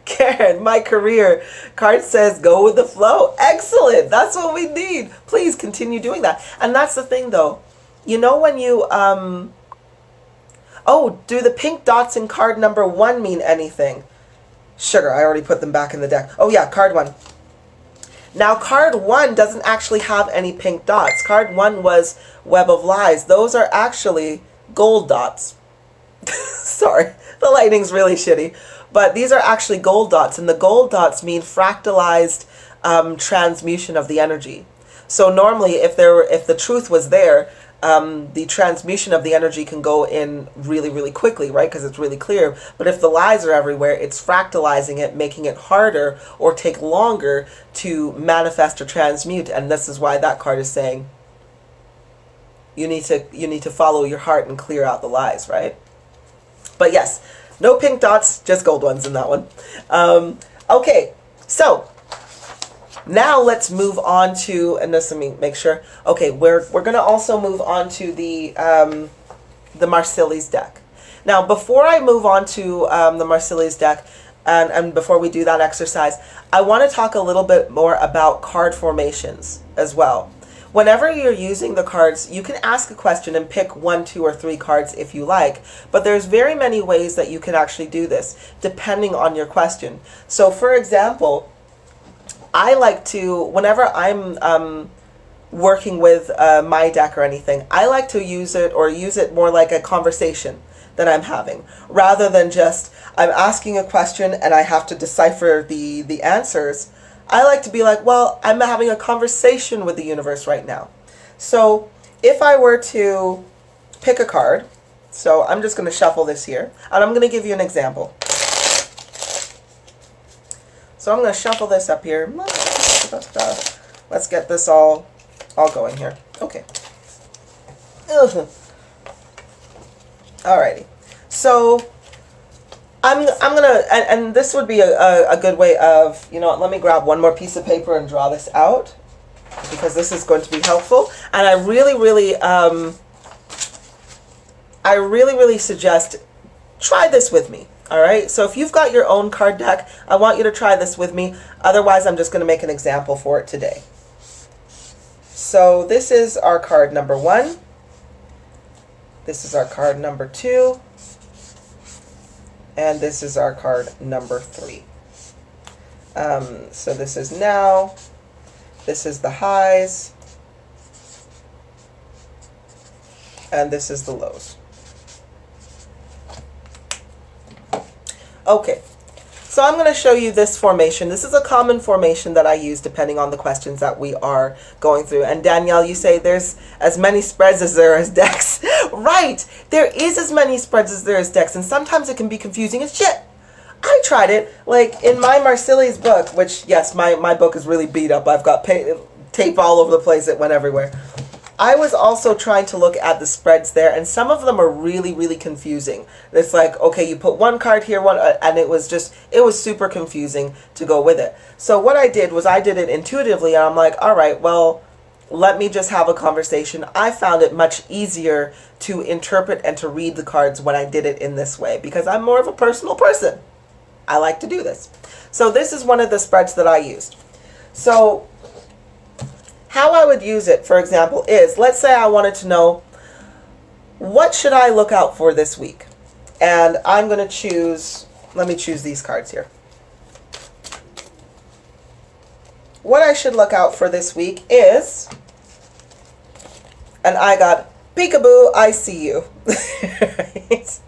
Karen, my career card says go with the flow. Excellent. That's what we need. Please continue doing that. And that's the thing though. You know when you, oh, do the pink dots in card number 1 mean anything? Sugar, I already put them back in the deck. Oh yeah, card 1. Now, card 1 doesn't actually have any pink dots. Card 1 was Web of Lies. Those are actually gold dots. Sorry, the lighting's really shitty. But these are actually gold dots, and the gold dots mean fractalized transmutation of the energy. So normally, if the truth was there, the transmutation of the energy can go in really, really quickly, right? Because it's really clear. But if the lies are everywhere, it's fractalizing it, making it harder or take longer to manifest or transmute. And this is why that card is saying you need to follow your heart and clear out the lies, right? But yes, no pink dots, just gold ones in that one. Okay, so now let's move on to, and this, let me make sure. Okay, we're gonna also move on to the Marcilli's deck. Now, before I move on to the Marcilli's deck, and before we do that exercise, I want to talk a little bit more about card formations as well. Whenever you're using the cards, you can ask a question and pick 1, 2, or 3 cards if you like, but there's very many ways that you can actually do this, depending on your question. So, for example, I like to, whenever I'm working with my deck or anything, I like to use it more like a conversation that I'm having, rather than just I'm asking a question and I have to decipher the answers. I like to be like, well, I'm having a conversation with the universe right now. So if I were to pick a card, so I'm just going to shuffle this here, and I'm going to give you an example. So I'm going to shuffle this up here. Let's get this all going here. Okay. Alrighty. So I'm gonna, and this would be a good way of, you know what, let me grab one more piece of paper and draw this out, because this is going to be helpful. And I really suggest try this with me. All right, so if you've got your own card deck, I want you to try this with me. Otherwise, I'm just going to make an example for it today. So this is our card number 1. This is our card number 2. And this is our card number 3. So this is now. This is the highs. And this is the lows. Okay, so I'm going to show you this formation. This is a common formation that I use depending on the questions that we are going through. And Danielle, you say there's as many spreads as there is decks. Right, there is as many spreads as there is decks, and sometimes it can be confusing as shit. I tried it, like in my Marcilli's book, which, yes, my book is really beat up. I've got tape all over the place. It went everywhere. I was also trying to look at the spreads there, and some of them are really, really confusing. It's like, okay, you put one card here, and it was super confusing to go with it. So what I did was I did it intuitively, and I'm like, all right, well, let me just have a conversation. I found it much easier to interpret and to read the cards when I did it in this way, because I'm more of a personal person. I like to do this. So this is one of the spreads that I used. So how I would use it, for example, is, let's say I wanted to know, what should I look out for this week? And I'm going to choose, let me choose these cards here. What I should look out for this week is, and I got, peekaboo, I see you. Right?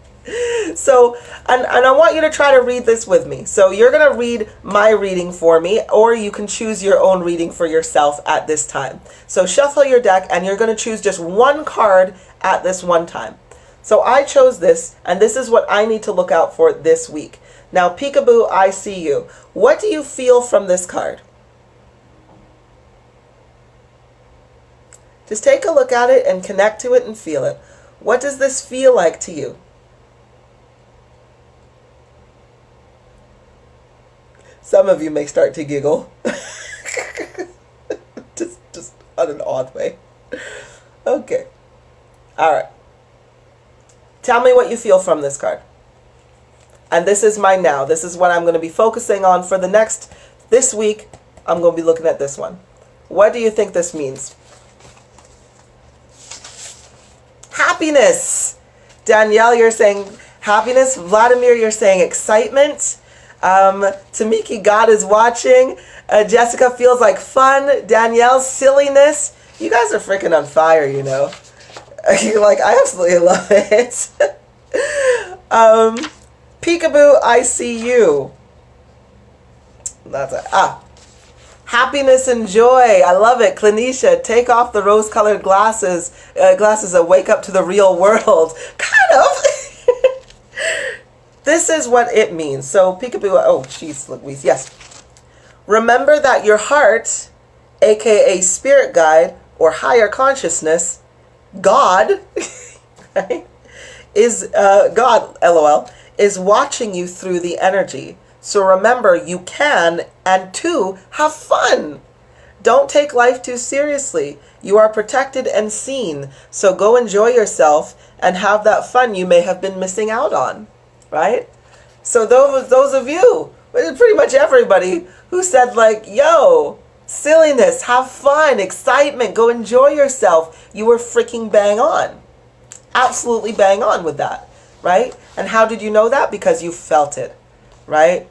So, and I want you to try to read this with me. So you're going to read my reading for me, or you can choose your own reading for yourself at this time. So shuffle your deck, and you're going to choose just one card at this one time. So I chose this, and this is what I need to look out for this week. Now, peekaboo, I see you. What do you feel from this card? Just take a look at it and connect to it and feel it. What does this feel like to you? Some of you may start to giggle. just on an odd way. Okay. All right. Tell me what you feel from this card. And this is my now. This is what I'm going to be focusing on for this week. I'm going to be looking at this one. What do you think this means? Happiness. Danielle, you're saying happiness. Vladimir, you're saying excitement. Tamiki, God is watching. Jessica feels like fun. Danielle, silliness. You guys are freaking on fire, you know. Like, I absolutely love it. Peekaboo, I see you. That's it. Happiness and joy. I love it. Clinisha, take off the rose-colored glasses and wake up to the real world. Kind of. This is what it means. So Peekaboo, oh, jeez, Louise, yes. Remember that your heart, aka spirit guide or higher consciousness, God, right, is God, LOL, is watching you through the energy. So remember, you can, and two, have fun. Don't take life too seriously. You are protected and seen. So go enjoy yourself and have that fun you may have been missing out on. Right? So those of you, pretty much everybody who said like, yo, silliness, have fun, excitement, go enjoy yourself, you were freaking bang on. Absolutely bang on with that. Right? And how did you know that? Because you felt it. Right?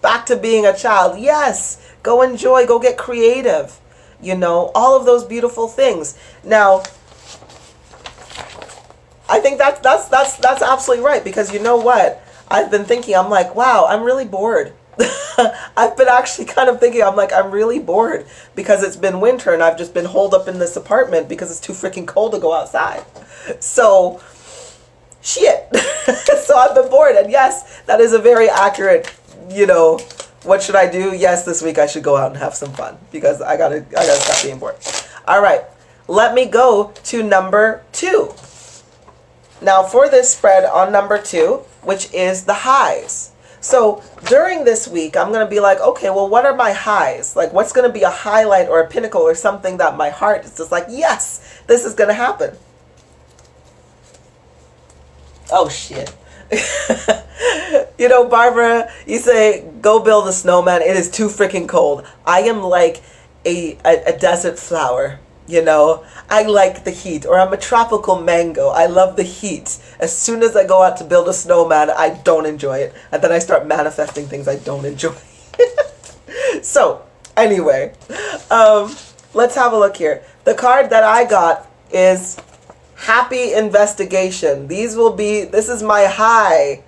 Back to being a child. Yes. Go enjoy. Go get creative. You know, all of those beautiful things. Now, I think that's absolutely right, because you know what? I've been thinking, I'm like, wow, I'm really bored. I've been actually kind of thinking, I'm like, I'm really bored because it's been winter and I've just been holed up in this apartment because it's too freaking cold to go outside. So, shit. So I've been bored. And yes, that is a very accurate, you know, what should I do? Yes, this week I should go out and have some fun because I gotta stop being bored. All right, let me go to number 2. Now for this spread on number 2, which is the highs. So during this week, I'm going to be like, okay, well, what are my highs? Like, what's going to be a highlight or a pinnacle or something that my heart is just like, yes, this is going to happen. Oh, shit. You know, Barbara, you say, go build a snowman. It is too freaking cold. I am like a desert flower. You know, I like the heat, or I'm a tropical mango. I love the heat. As soon as I go out to build a snowman, I don't enjoy it. And then I start manifesting things I don't enjoy. So, anyway, let's have a look here. The card that I got is Happy Investigation. This is my high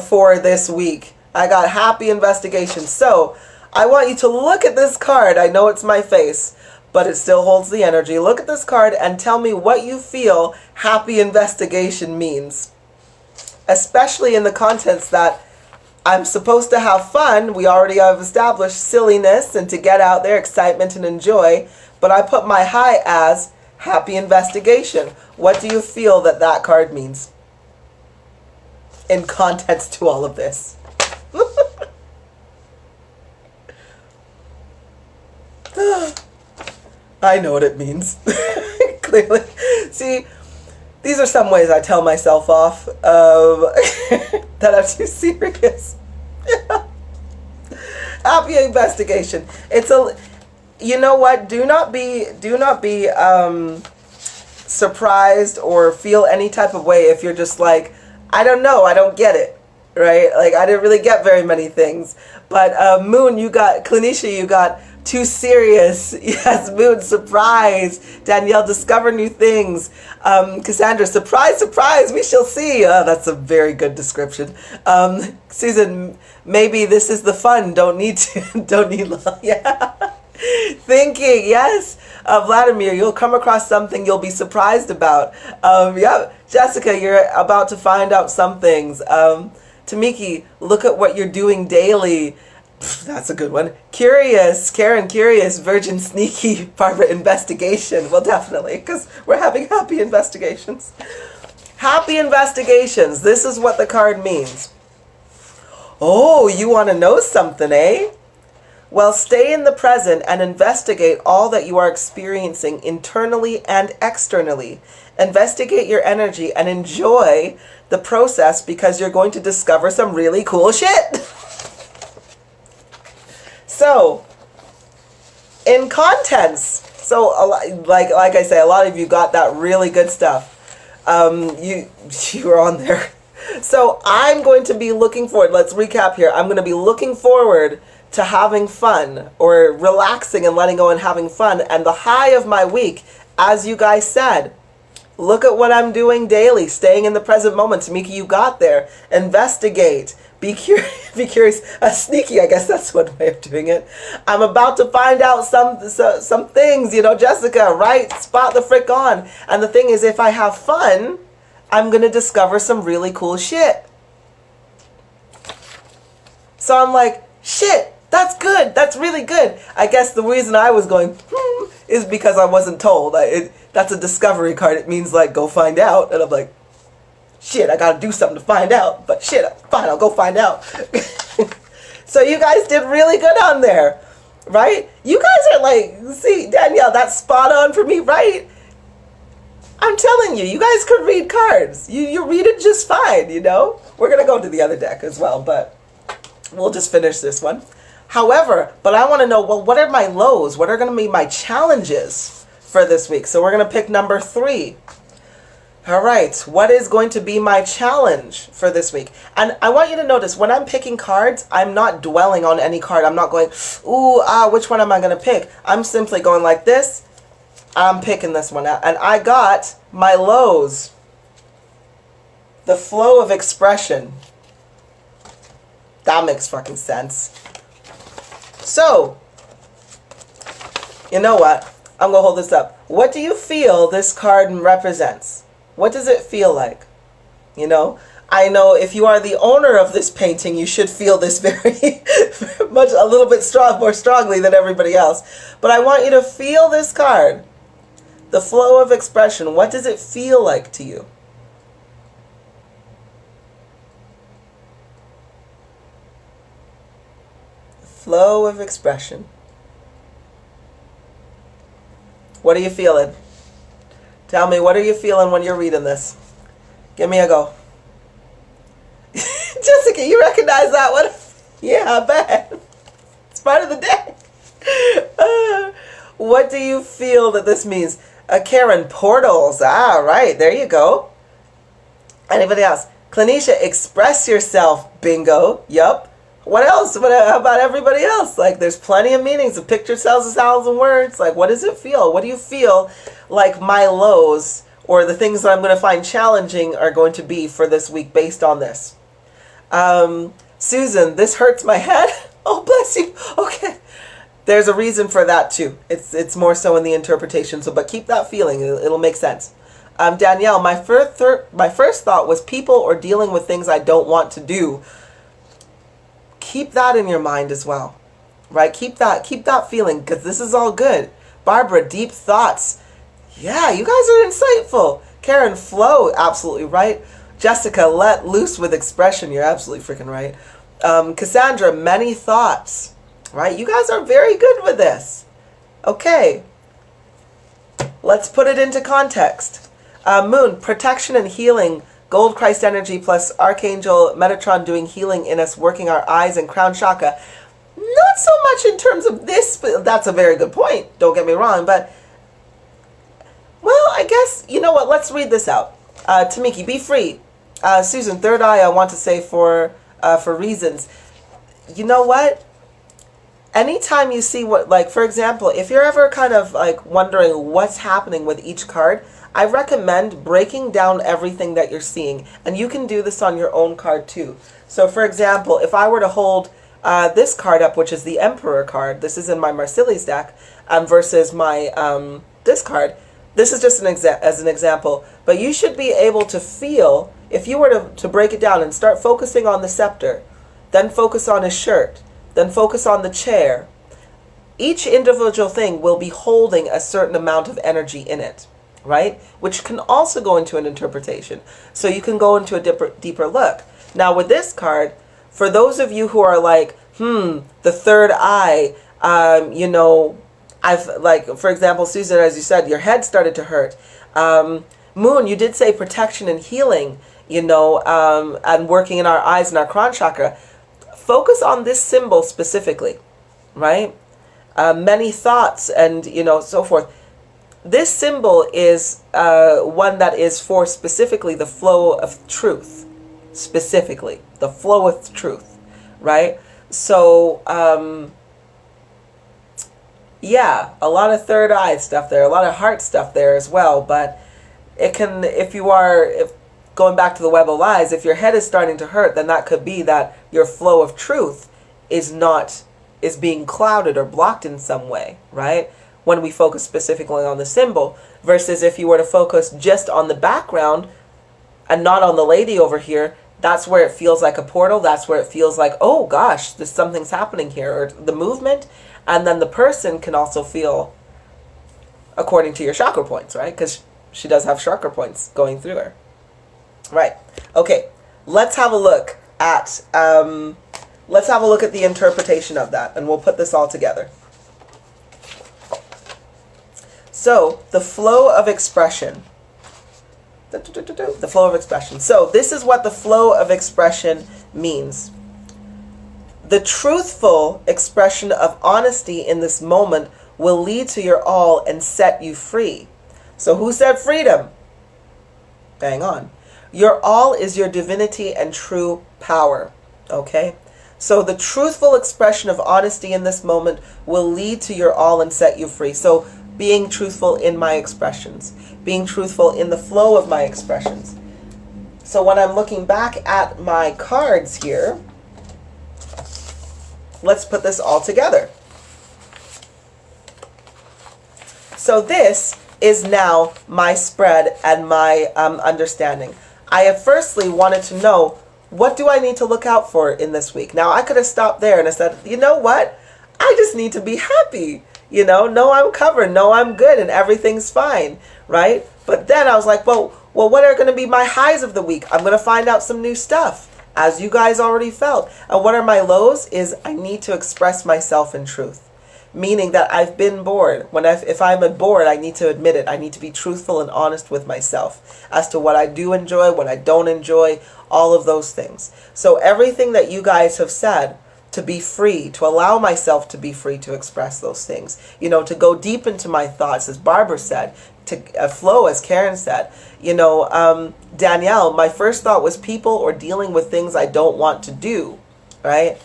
for this week. I got Happy Investigation. So, I want you to look at this card. I know it's my face, but it still holds the energy. Look at this card and tell me what you feel Happy Investigation means. Especially in the contents that I'm supposed to have fun. We already have established silliness and to get out there, excitement and enjoy. But I put my high as Happy Investigation. What do you feel that card means in context to all of this? I know what it means. Clearly. See, these are some ways I tell myself off that I'm too serious. Happy Investigation. It's you know what? Do not be surprised or feel any type of way if you're just like, I don't know, I don't get it. Right? Like, I didn't really get very many things. But Moon, Clinisha, you got too serious. Yes, Moon, surprise. Danielle, discover new things. Cassandra, surprise, surprise, we shall see. Oh, that's a very good description. Susan, maybe this is the fun. Don't need love. Yeah. Thinking, yes. Vladimir, you'll come across something you'll be surprised about. Yeah. Jessica, you're about to find out some things. Tamiki, look at what you're doing daily. That's a good one. Curious, Karen, curious, virgin, sneaky, Barbara, investigation. Well, definitely, because we're having happy investigations. Happy investigations. This is what the card means. Oh, you want to know something, eh? Well, stay in the present and investigate all that you are experiencing internally and externally. Investigate your energy and enjoy the process because you're going to discover some really cool shit. So, in contents, so like I say, a lot of you got that really good stuff. You were on there. So I'm going to be looking forward. Let's recap here. I'm going to be looking forward to having fun or relaxing and letting go and having fun. And the high of my week, as you guys said, look at what I'm doing daily, staying in the present moment. Tamika, you got there. Investigate. Be curious. Be curious. Sneaky, I guess that's one way of doing it. I'm about to find out some things, Jessica, right? Spot the frick on. And the thing is, if I have fun, I'm going to discover some really cool shit. So I'm like, shit, that's good. That's really good. I guess the reason I was going, is because I wasn't told. That's a discovery card. It means like, go find out. And I'm like, shit, I got to do something to find out. But shit, fine, I'll go find out. So you guys did really good on there, right? You guys are like, see, Danielle, that's spot on for me, right? I'm telling you, you guys could read cards. You read it just fine, We're going to go to the other deck as well, but we'll just finish this one. However, but I want to know, well, what are my lows? What are going to be my challenges for this week? So we're going to pick number 3. All right, what is going to be my challenge for this week? And I want you to notice, when I'm picking cards, I'm not dwelling on any card. I'm not going, which one am I going to pick? I'm simply going like this. I'm picking this one out. And I got my lows. The flow of expression. That makes fucking sense. So, you know what? I'm going to hold this up. What do you feel this card represents? What does it feel like? I know if you are the owner of this painting, you should feel this very much, a little bit more strongly than everybody else. But I want you to feel this card. The flow of expression. What does it feel like to you? Flow of expression. What are you feeling? Tell me, what are you feeling when you're reading this? Give me a go. Jessica, you recognize that one? Yeah, I bet. It's part of the day. What do you feel that this means? Karen, portals. Ah, right. There you go. Anybody else? Clanisha, express yourself. Bingo. Yup. What else? How about everybody else? Like, there's plenty of meanings. A picture tells 1,000 words. Like, what does it feel? What do you feel like my lows or the things that I'm going to find challenging are going to be for this week based on this? Susan, this hurts my head. Oh, bless you. Okay. There's a reason for that too. It's more so in the interpretation. So, but keep that feeling. It'll make sense. Danielle, my first thought was people or dealing with things I don't want to do. Keep that in your mind as well, right? Keep that feeling, because this is all good. Barbara, deep thoughts. Yeah, you guys are insightful. Karen, flow, absolutely right. Jessica, let loose with expression. You're absolutely freaking right. Cassandra, many thoughts. Right? You guys are very good with this. Okay. Let's put it into context. Moon, protection and healing. Gold Christ energy plus Archangel Metatron doing healing in us, working our eyes and crown chakra. Not so much in terms of this, but that's a very good point. Don't get me wrong. But, well, I guess, you know what? Let's read this out. Tamiki, be free. Susan, third eye, I want to say for reasons. You know what? Anytime you see what, like, for example, if you're ever kind of like wondering what's happening with each card, I recommend breaking down everything that you're seeing. And you can do this on your own card too. So for example, if I were to hold this card up, which is the Emperor card, this is in my Marsili's deck, versus my this card, this is just as an example. But you should be able to feel, if you were to break it down and start focusing on the scepter, then focus on his shirt, then focus on the chair. Each individual thing will be holding a certain amount of energy in it, right? Which can also go into an interpretation. So you can go into a deeper look. Now with this card, for those of you who are like, The third eye, you know, I've, like, for example, Susan, as you said, your head started to hurt. Moon, you did say protection and healing, you know, and working in our eyes and our crown chakra. Focus on this symbol specifically, right? Many thoughts and, you know, so forth. This symbol is one that is for specifically the flow of truth, specifically the flow of truth, right? So, yeah, a lot of third eye stuff there, a lot of heart stuff there as well. But it can, if going back to the web of lies, if your head is starting to hurt, then that could be that your flow of truth is being clouded or blocked in some way, right? When we focus specifically on the symbol, versus if you were to focus just on the background and not on the lady over here, that's where it feels like a portal. That's where it feels like, oh gosh, something's happening here, or the movement. And then the person can also feel according to your chakra points, right? Because she does have chakra points going through her. Right. Okay. Let's have a look at the interpretation of that, and we'll put this all together. So, the flow of expression. The flow of expression. So, this is what the flow of expression means. The truthful expression of honesty in this moment will lead to your all and set you free. So, who said freedom? Bang on. Your all is your divinity and true power. Okay? So the truthful expression of honesty in this moment will lead to your all and set you free. So being truthful in my expressions, being truthful in the flow of my expressions. So when I'm looking back at my cards here, let's put this all together. So this is now my spread and my understanding. I have firstly wanted to know, what do I need to look out for in this week? Now, I could have stopped there and I said, you know what? I just need to be happy. You know I'm covered. No, I'm good and everything's fine, right? But then I was like, well, what are going to be my highs of the week? I'm going to find out some new stuff, as you guys already felt. And what are my lows is I need to express myself in truth. Meaning that I've been bored. If I'm bored, I need to admit it. I need to be truthful and honest with myself as to what I do enjoy, what I don't enjoy, all of those things. So everything that you guys have said, to be free, to allow myself to be free to express those things, to go deep into my thoughts, as Barbara said, to flow, as Karen said. Danielle, my first thought was people or dealing with things I don't want to do, right?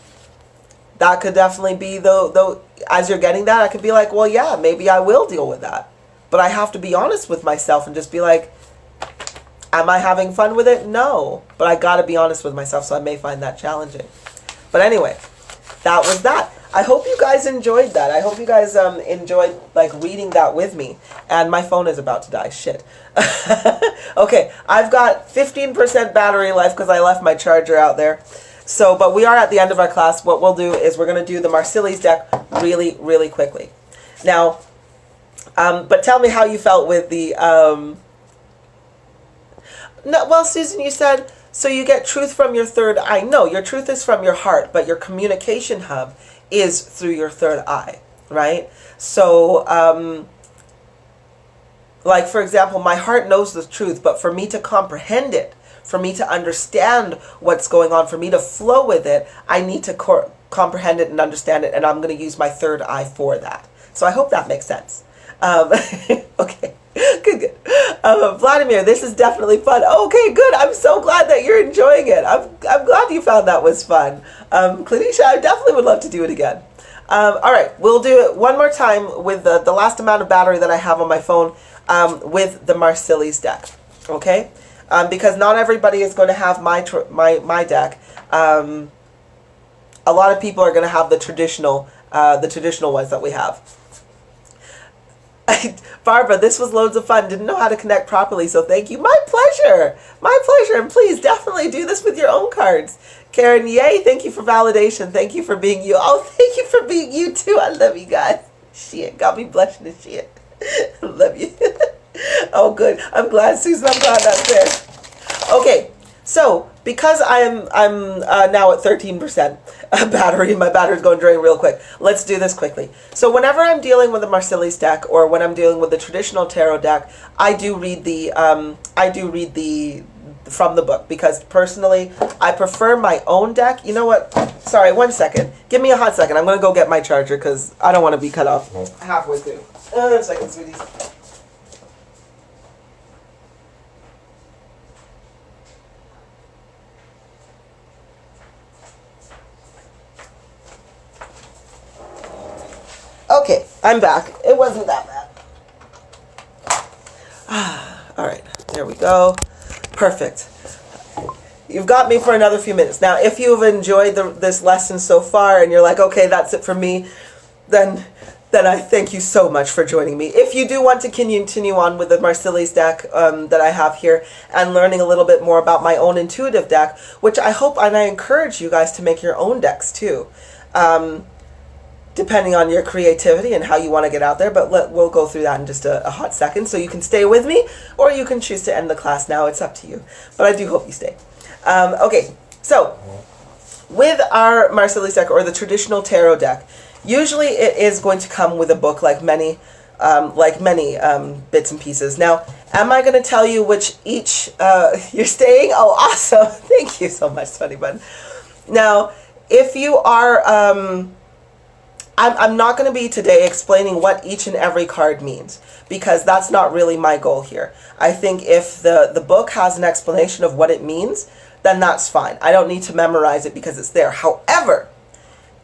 That could definitely be, though, as you're getting that, I could be like, well, yeah, maybe I will deal with that. But I have to be honest with myself and just be like, am I having fun with it? No. But I got to be honest with myself, so I may find that challenging. But anyway, that was that. I hope you guys enjoyed that. I hope you guys enjoyed reading that with me. And my phone is about to die. Shit. Okay, I've got 15% battery life because I left my charger out there. So, but we are at the end of our class. What we'll do is we're going to do the Marcilli's deck really, really quickly. Now, but tell me how you felt with the... No, well, Susan, you said, so you get truth from your third eye. No, your truth is from your heart, but your communication hub is through your third eye, right? So, like, for example, my heart knows the truth, but for me to comprehend it, for me to understand what's going on, for me to flow with it, I need to comprehend it and understand it, and I'm going to use my third eye for that. So I hope that makes sense. Okay, good. Vladimir, this is definitely fun. Okay, good. I'm so glad that you're enjoying it. I'm glad you found that was fun. Clanisha, I definitely would love to do it again. All right, we'll do it one more time with the last amount of battery that I have on my phone with the Marcilli's deck. Okay? Because not everybody is going to have my deck. A lot of people are going to have the traditional ones that we have. Barbara, this was loads of fun. Didn't know how to connect properly, so thank you. My pleasure. My pleasure. And please definitely do this with your own cards. Karen, yay. Thank you for validation. Thank you for being you. Oh, thank you for being you too. I love you guys. Shit. Got me blushing and shit. Love you. Oh, good. I'm glad, Susan. I'm glad that's there. Okay. So, because I'm now at 13% battery, my battery's going to drain real quick. Let's do this quickly. So, whenever I'm dealing with a Marcellus deck, or when I'm dealing with the traditional tarot deck, I do read the from the book, because personally I prefer my own deck. You know what? Sorry, 1 second. Give me a hot second. I'm going to go get my charger because I don't want to be cut off halfway through. 1 second, sweeties. Okay, I'm back. It wasn't that bad. All right, there we go. Perfect. You've got me for another few minutes. Now, if you've enjoyed this lesson so far and you're like, okay, that's it for me, then I thank you so much for joining me. If you do want to continue on with the Marcellus deck that I have here and learning a little bit more about my own intuitive deck, which I hope and I encourage you guys to make your own decks too. Depending on your creativity and how you want to get out there, but we'll go through that in just a hot second. So you can stay with me, or you can choose to end the class now. It's up to you, but I do hope you stay. Okay, so with our Marcellus deck, or the traditional tarot deck, usually it is going to come with a book, like many bits and pieces. Now, am I going to tell you which each you're staying? Oh, awesome! Thank you so much, Funny Bun. Now, if you are I'm not going to be today explaining what each and every card means, because that's not really my goal here. I think if the book has an explanation of what it means, then that's fine. I don't need to memorize it because it's there. However,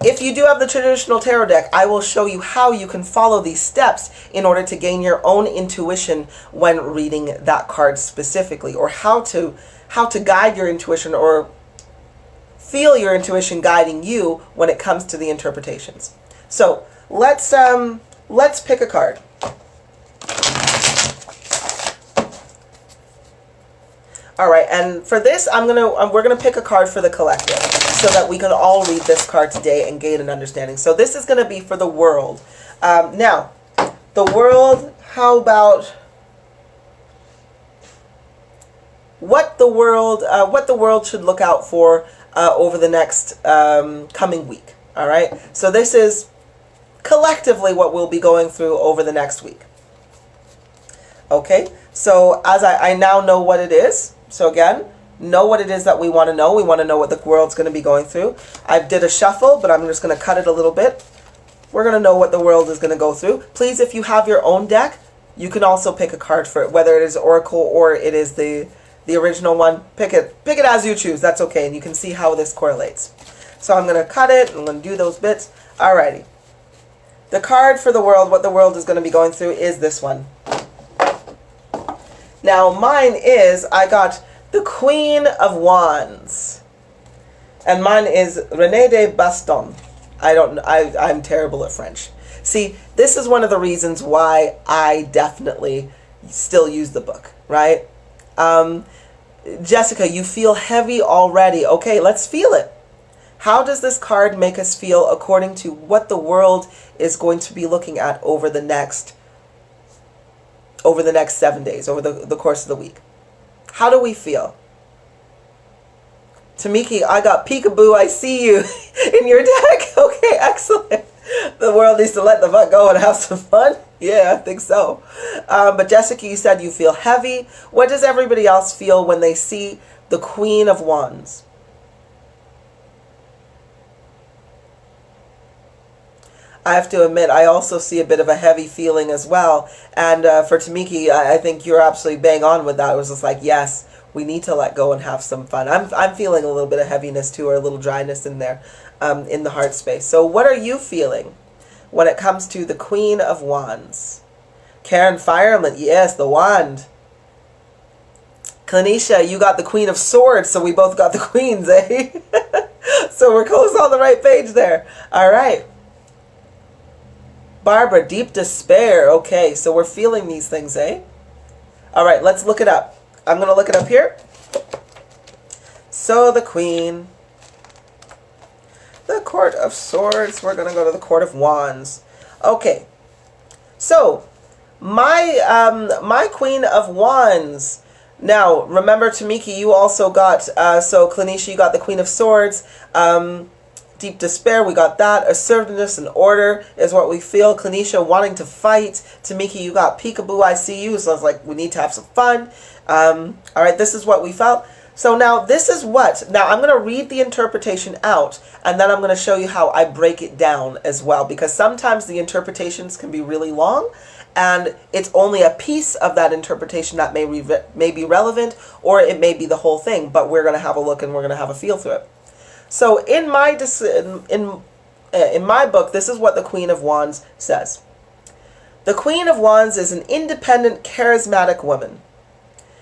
if you do have the traditional tarot deck, I will show you how you can follow these steps in order to gain your own intuition when reading that card specifically, or how to guide your intuition, or feel your intuition guiding you when it comes to the interpretations. So let's pick a card. All right, and for this, we're gonna pick a card for the collective, so that we can all read this card today and gain an understanding. So this is gonna be for the world. Now, the world. How about what the world should look out for over the next coming week? All right. So this is collectively what we'll be going through over the next week. Okay, so as I now know what it is, so again, know what it is that we want to know. We want to know what the world's going to be going through. I did a shuffle, but I'm just going to cut it a little bit. We're going to know what the world is going to go through. Please, if you have your own deck, you can also pick a card for it, whether it is Oracle or it is the original one. Pick it as you choose. That's okay, and you can see how this correlates. So I'm going to cut it. I'm going to do those bits. Alrighty. The card for the world, what the world is going to be going through, is this one. Now mine is, I got the Queen of Wands. And mine is René de Baston. I'm terrible at French. See, this is one of the reasons why I definitely still use the book, right? Jessica, you feel heavy already. Okay, let's feel it. How does this card make us feel according to what the world is going to be looking at over the next 7 days, over the course of the week? How do we feel? Tamiki, I got peekaboo, I see you in your deck. Okay, excellent. The world needs to let the fuck go and have some fun. Yeah, I think so. But Jessica, you said you feel heavy. What does everybody else feel when they see the Queen of Wands? I have to admit, I also see a bit of a heavy feeling as well. And for Tamiki, I think you're absolutely bang on with that. It was just like, yes, we need to let go and have some fun. I'm feeling a little bit of heaviness too, or a little dryness in there, in the heart space. So what are you feeling when it comes to the Queen of Wands? Karen Fireman, yes, the wand. Kanisha, you got the Queen of Swords, so we both got the queens, eh? So we're close on the right page there. All right. Barbara, deep despair. Okay, so we're feeling these things, eh? All right, let's look it up. I'm going to look it up here. So the Queen. The Court of Swords. We're going to go to the Court of Wands. Okay. So, my Queen of Wands. Now, remember, Tamiki, you also got, so Clinisha, you got the Queen of Swords. Deep despair, we got that. Assertiveness and order is what we feel. Clinisha wanting to fight. Tamiki, you got peekaboo, I see you. So it's like, we need to have some fun. All right, this is what we felt. So now this is what, now I'm going to read the interpretation out, and then I'm going to show you how I break it down as well, because sometimes the interpretations can be really long, and it's only a piece of that interpretation that may be relevant, or it may be the whole thing, but we're going to have a look and we're going to have a feel through it. So in my book, this is what the Queen of Wands says. The Queen of Wands is an independent, charismatic woman.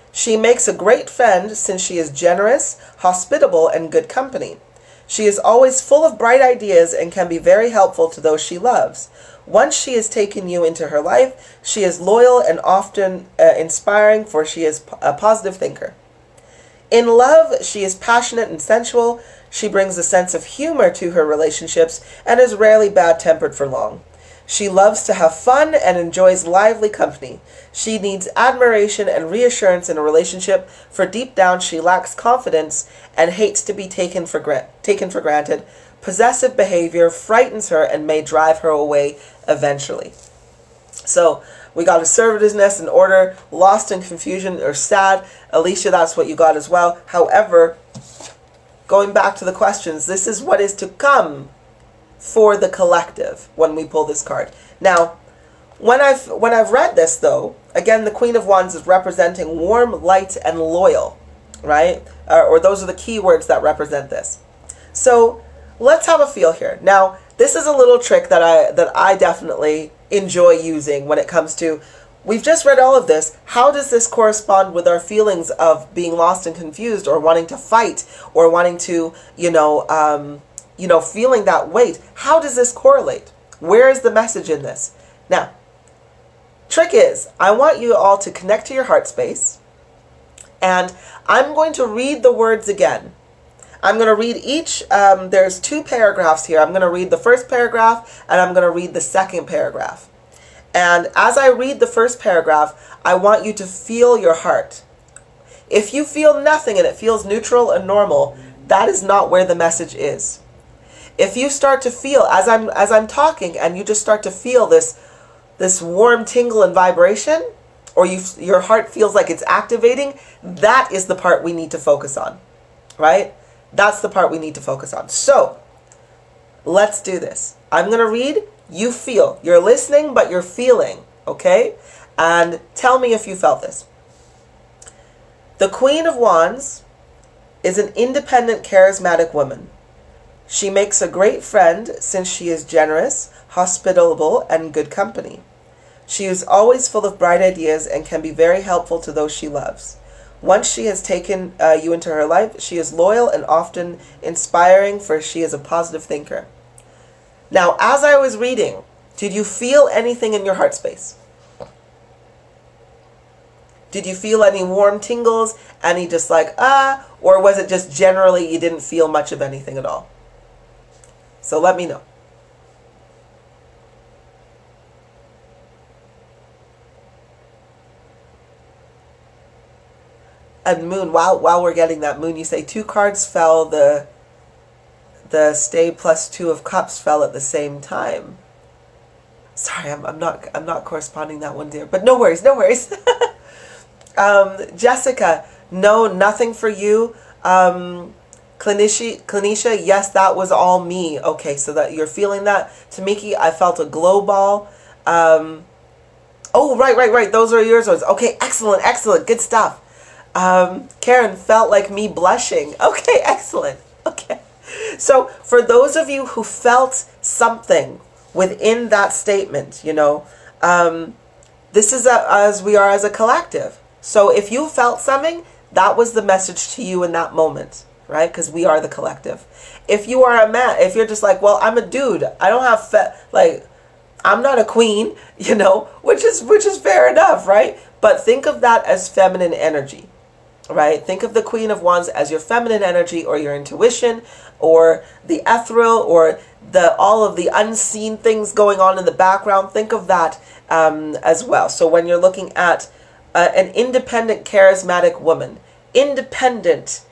She makes a great friend since she is generous, hospitable, and good company. She is always full of bright ideas and can be very helpful to those she loves. Once she has taken you into her life, she is loyal and often inspiring, for she is a positive thinker. In love, she is passionate and sensual. She brings a sense of humor to her relationships and is rarely bad-tempered for long. She loves to have fun and enjoys lively company. She needs admiration and reassurance in a relationship, for deep down she lacks confidence and hates to be taken for granted. Possessive behavior frightens her and may drive her away eventually. So we got assertiveness and order, lost in confusion or sad. Alicia, that's what you got as well. However, going back to the questions, this is what is to come for the collective when we pull this card. Now, when I've read this, though, again, the Queen of Wands is representing warm, light, and loyal, right? Or those are the key words that represent this. So let's have a feel here. Now, this is a little trick that I definitely enjoy using when it comes to, we've just read all of this. How does this correspond with our feelings of being lost and confused, or wanting to fight, or wanting to, feeling that weight? How does this correlate? Where is the message in this? Now, trick is, I want you all to connect to your heart space, and I'm going to read the words again. I'm going to read each, there's 2 paragraphs here. I'm going to read the first paragraph, and I'm going to read the second paragraph. And as I read the first paragraph, I want you to feel your heart. If you feel nothing and it feels neutral and normal, that is not where the message is. If you start to feel, as I'm talking, and you just start to feel this warm tingle and vibration, or your heart feels like it's activating, that is the part we need to focus on, right? That's the part we need to focus on. So let's do this. I'm going to read, you feel. You're listening, but you're feeling, okay? And tell me if you felt this. The Queen of Wands is an independent, charismatic woman. She makes a great friend since she is generous, hospitable, and good company. She is always full of bright ideas and can be very helpful to those she loves. Once she has taken you into her life, she is loyal and often inspiring, for she is a positive thinker. Now, as I was reading, did you feel anything in your heart space? Did you feel any warm tingles? Any just like, or was it just generally you didn't feel much of anything at all? So let me know. And Moon, while we're getting that, Moon, you say 2 cards fell, the stay plus 2 of cups fell at the same time. Sorry, I'm not corresponding that one, dear. But no worries, no worries. Jessica, no, nothing for you. Clinisha, yes, that was all me. Okay, so that you're feeling that. Tamiki, I felt a glow ball. Oh, right. Those are yours. Okay, excellent. Good stuff. Karen, felt like me blushing. Okay, excellent. Okay. So for those of you who felt something within that statement, this is as we are as a collective. So if you felt something, that was the message to you in that moment, right? Because we are the collective. If you are a man, if you're just like, well, I'm a dude, I don't have I'm not a queen, which is fair enough, right? But think of that as feminine energy, right? Think of the Queen of Wands as your feminine energy, or your intuition, or the ethereal, or all of the unseen things going on in the background. Think of that as well. So when you're looking at an independent, charismatic woman. Independent,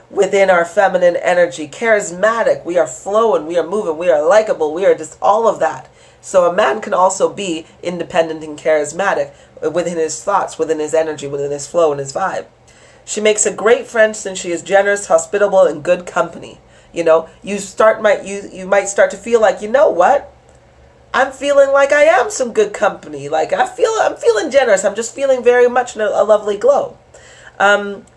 within our feminine energy. Charismatic, we are flowing, we are moving, we are likable, we are just all of that. So a man can also be independent and charismatic within his thoughts, within his energy, within his flow and his vibe. She makes a great friend since she is generous, hospitable, and good company. You might start to feel like, you know what? I'm feeling like I am some good company. Like I'm feeling generous. I'm just feeling very much in a lovely glow.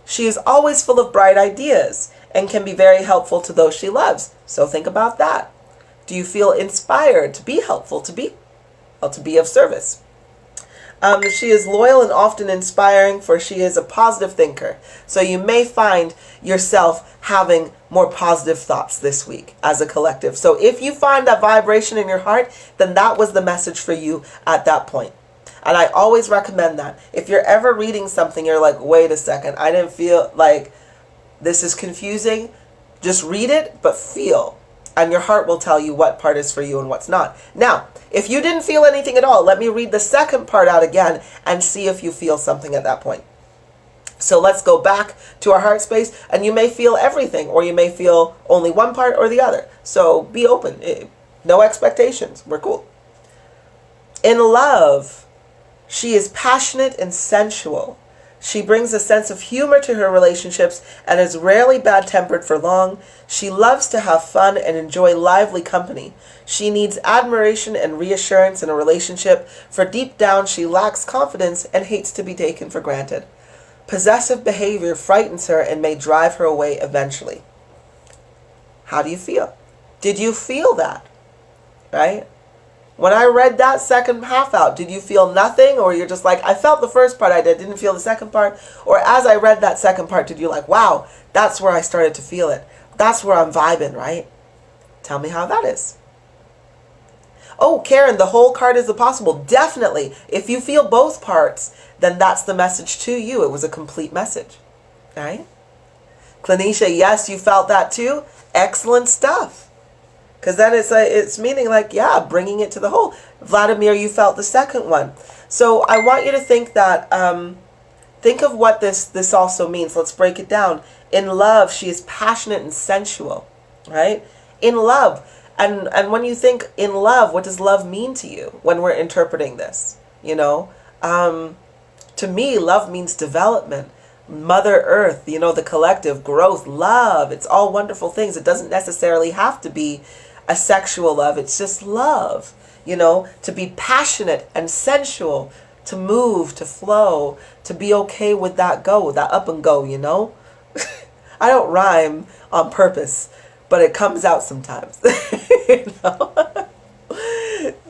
She is always full of bright ideas and can be very helpful to those she loves. So think about that. Do you feel inspired to be helpful, to be of service? She is loyal and often inspiring, for she is a positive thinker. So you may find yourself having more positive thoughts this week as a collective. So if you find that vibration in your heart, then that was the message for you at that point. And I always recommend that. If you're ever reading something, you're like, wait a second, I didn't feel like this is confusing. Just read it, but feel. And your heart will tell you what part is for you and what's not. Now, if you didn't feel anything at all, let me read the second part out again and see if you feel something at that point. So let's go back to our heart space, and you may feel everything, or you may feel only one part or the other. So be open. No expectations. We're cool. In love, she is passionate and sensual. She brings a sense of humor to her relationships and is rarely bad-tempered for long. She loves to have fun and enjoy lively company. She needs admiration and reassurance in a relationship, for deep down she lacks confidence and hates to be taken for granted. Possessive behavior frightens her and may drive her away eventually. How do you feel? Did you feel that? Right? When I read that second half out, did you feel nothing? Or you're just like, I felt the first part, didn't feel the second part? Or as I read that second part, did you like, wow, that's where I started to feel it. That's where I'm vibing, right? Tell me how that is. Oh, Karen, the whole card is possible. Definitely. If you feel both parts, then that's the message to you. It was a complete message. All right? Clanisha, yes, you felt that too. Excellent stuff. Because then it's meaning like, yeah, bringing it to the whole. Vladimir, you felt the second one. So I want you to think that, think of what this also means. Let's break it down. In love, she is passionate and sensual, right? In love. And when you think in love, what does love mean to you when we're interpreting this? To me, love means development. Mother Earth, the collective, growth, love. It's all wonderful things. It doesn't necessarily have to be a sexual love. It's just love, to be passionate and sensual, to move, to flow, to be okay with that up and go, I don't rhyme on purpose, but it comes out sometimes.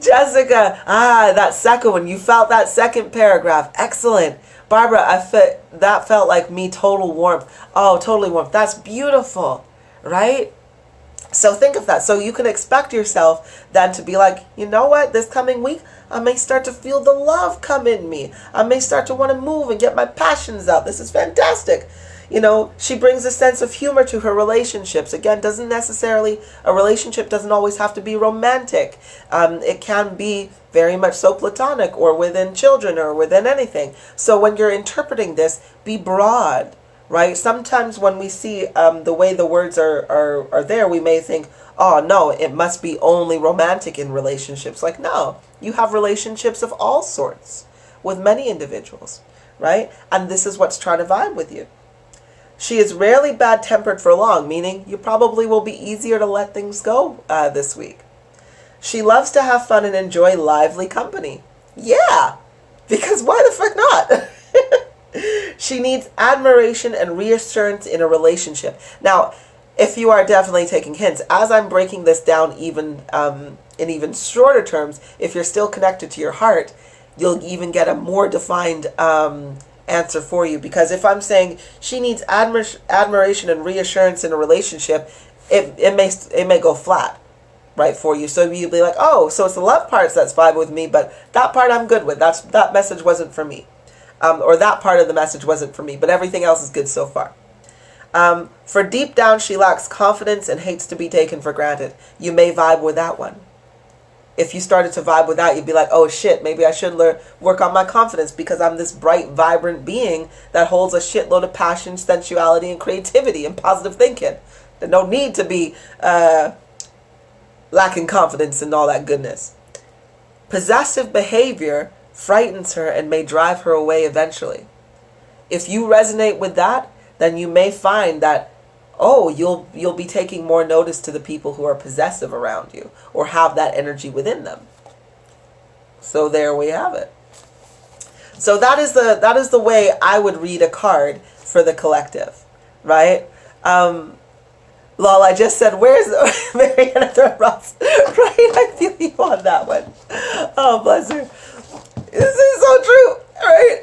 Jessica, that second one, you felt that second paragraph. Excellent. Barbara, that felt like me, total warmth. Oh, totally warmth. That's beautiful, right? So think of that. So you can expect yourself then to be like, you know what, this coming week, I may start to feel the love come in me. I may start to want to move and get my passions out. This is fantastic. She brings a sense of humor to her relationships. Again, a relationship doesn't always have to be romantic. It can be very much so platonic, or within children, or within anything. So when you're interpreting this, be broad, right? Sometimes when we see the way the words are there, we may think, oh no, it must be only romantic in relationships. Like, no, you have relationships of all sorts with many individuals, right? And this is what's trying to vibe with you. She is rarely bad-tempered for long, meaning you probably will be easier to let things go this week. She loves to have fun and enjoy lively company. Yeah, because why the fuck not? She needs admiration and reassurance in a relationship. Now, if you are definitely taking hints, as I'm breaking this down even in even shorter terms, if you're still connected to your heart, you'll even get a more defined answer for you. Because if I'm saying she needs admiration and reassurance in a relationship, it may go flat, right, for you. So you'll be like, oh, so it's the love parts that's vibe with me, but that part I'm good with. That message wasn't for me, or that part of the message wasn't for me, but everything else is good so far. For deep down, she lacks confidence and hates to be taken for granted. You may vibe with that one. if you started to vibe with that, you'd be like, oh shit, maybe I should work on my confidence because I'm this bright, vibrant being that holds a shitload of passion, sensuality, and creativity and positive thinking. There's no need to be lacking confidence and all that goodness. Possessive behavior frightens her and may drive her away eventually. If you resonate with that, then you may find that, oh, you'll be taking more notice to the people who are possessive around you or have that energy within them. So there we have it. So that is the way I would read a card for the collective, right? Lol, I just said, where's Mariana Ross? Right, I feel you on that one. Oh, bless her. This is so true, right?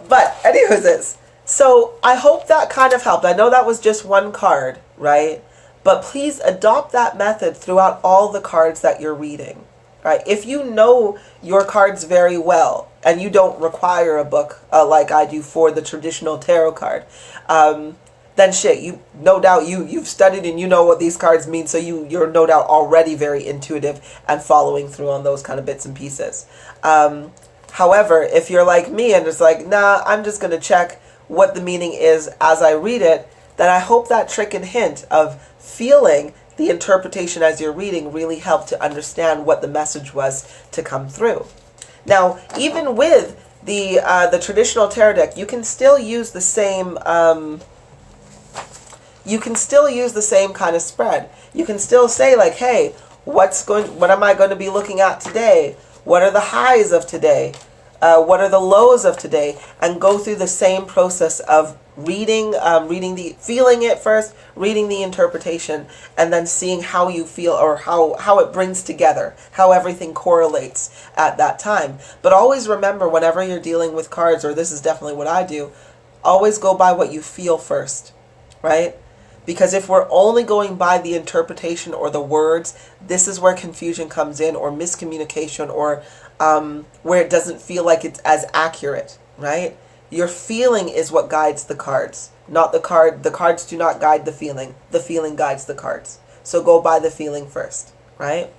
But anyways, so I hope that kind of helped. I know that was just one card, right? But please adopt that method throughout all the cards that you're reading, right? If you know your cards very well and you don't require a book like I do for the traditional tarot card, then shit, you've studied and you know what these cards mean, so you're no doubt already very intuitive and following through on those kind of bits and pieces. However, if you're like me and it's like, nah, I'm just going to check what the meaning is as I read it, then I hope that trick and hint of feeling the interpretation as you're reading really helped to understand what the message was to come through. Now, even with the traditional tarot deck, you can still use the same kind of spread. You can still say like, hey, what am I going to be looking at today? What are the highs of today? What are the lows of today? And go through the same process of feeling it first, reading the interpretation, and then seeing how you feel or how it brings together, how everything correlates at that time. But always remember, whenever you're dealing with cards, or this is definitely what I do, always go by what you feel first, right? Because if we're only going by the interpretation or the words, this is where confusion comes in, or miscommunication, or where it doesn't feel like it's as accurate, right? Your feeling is what guides the cards, not the card. The cards do not guide the feeling. The feeling guides the cards. So go by the feeling first, right?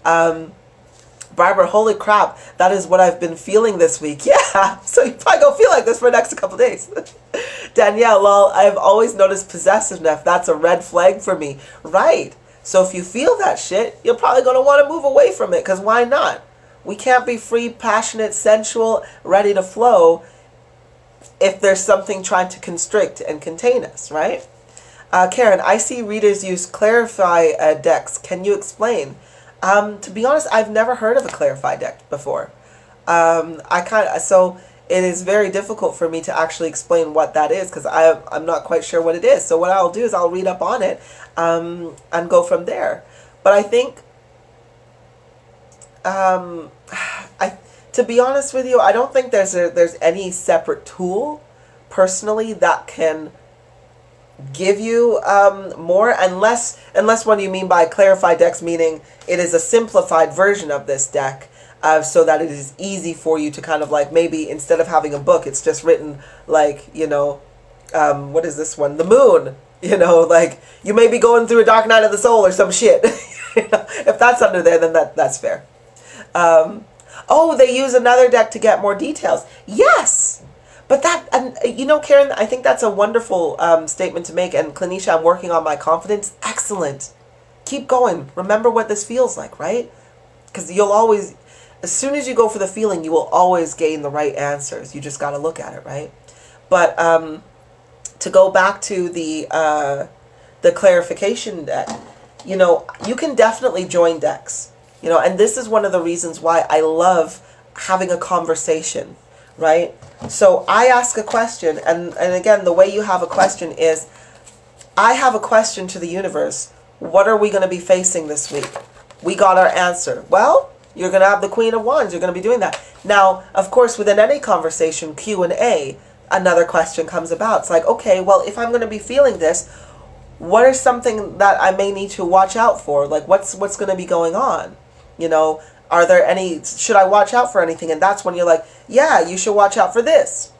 Barbara, holy crap, that is what I've been feeling this week. Yeah, so you probably go feel like this for the next couple days. Danielle, lol, I've always noticed possessiveness. That's a red flag for me. Right. So if you feel that shit, you're probably going to want to move away from it, because why not? We can't be free, passionate, sensual, ready to flow if there's something trying to constrict and contain us, right? Karen, I see readers use Clarify decks. Can you explain? To be honest, I've never heard of a Clarify deck before. So it is very difficult for me to actually explain what that is, because I'm not quite sure what it is. So what I'll do is I'll read up on it and go from there. But I think, to be honest with you, I don't think there's any separate tool personally that can give you more, unless what you mean by Clarify decks, meaning it is a simplified version of this deck, so that it is easy for you to kind of like, maybe instead of having a book, it's just written like, what is this one? The moon. Like you may be going through a dark night of the soul or some shit. If that's under there, then that's fair. Oh, they use another deck to get more details. Yes. But that, and Karen, I think that's a wonderful statement to make. And Clinisha, I'm working on my confidence. Excellent. Keep going. Remember what this feels like, right? Because you'll always, as soon as you go for the feeling, you will always gain the right answers. You just got to look at it, right? But to go back to the clarification deck, you can definitely join decks. And this is one of the reasons why I love having a conversation, right? So I ask a question, and again, the way you have a question is, I have a question to the universe. What are we going to be facing this week? We got our answer. Well, you're going to have the Queen of Wands. You're going to be doing that. Now, of course, within any conversation, Q&A, another question comes about. It's like, okay, well, if I'm going to be feeling this, what is something that I may need to watch out for? Like, what's going to be going on? Are there any, should I watch out for anything? And that's when you're like, yeah, you should watch out for this.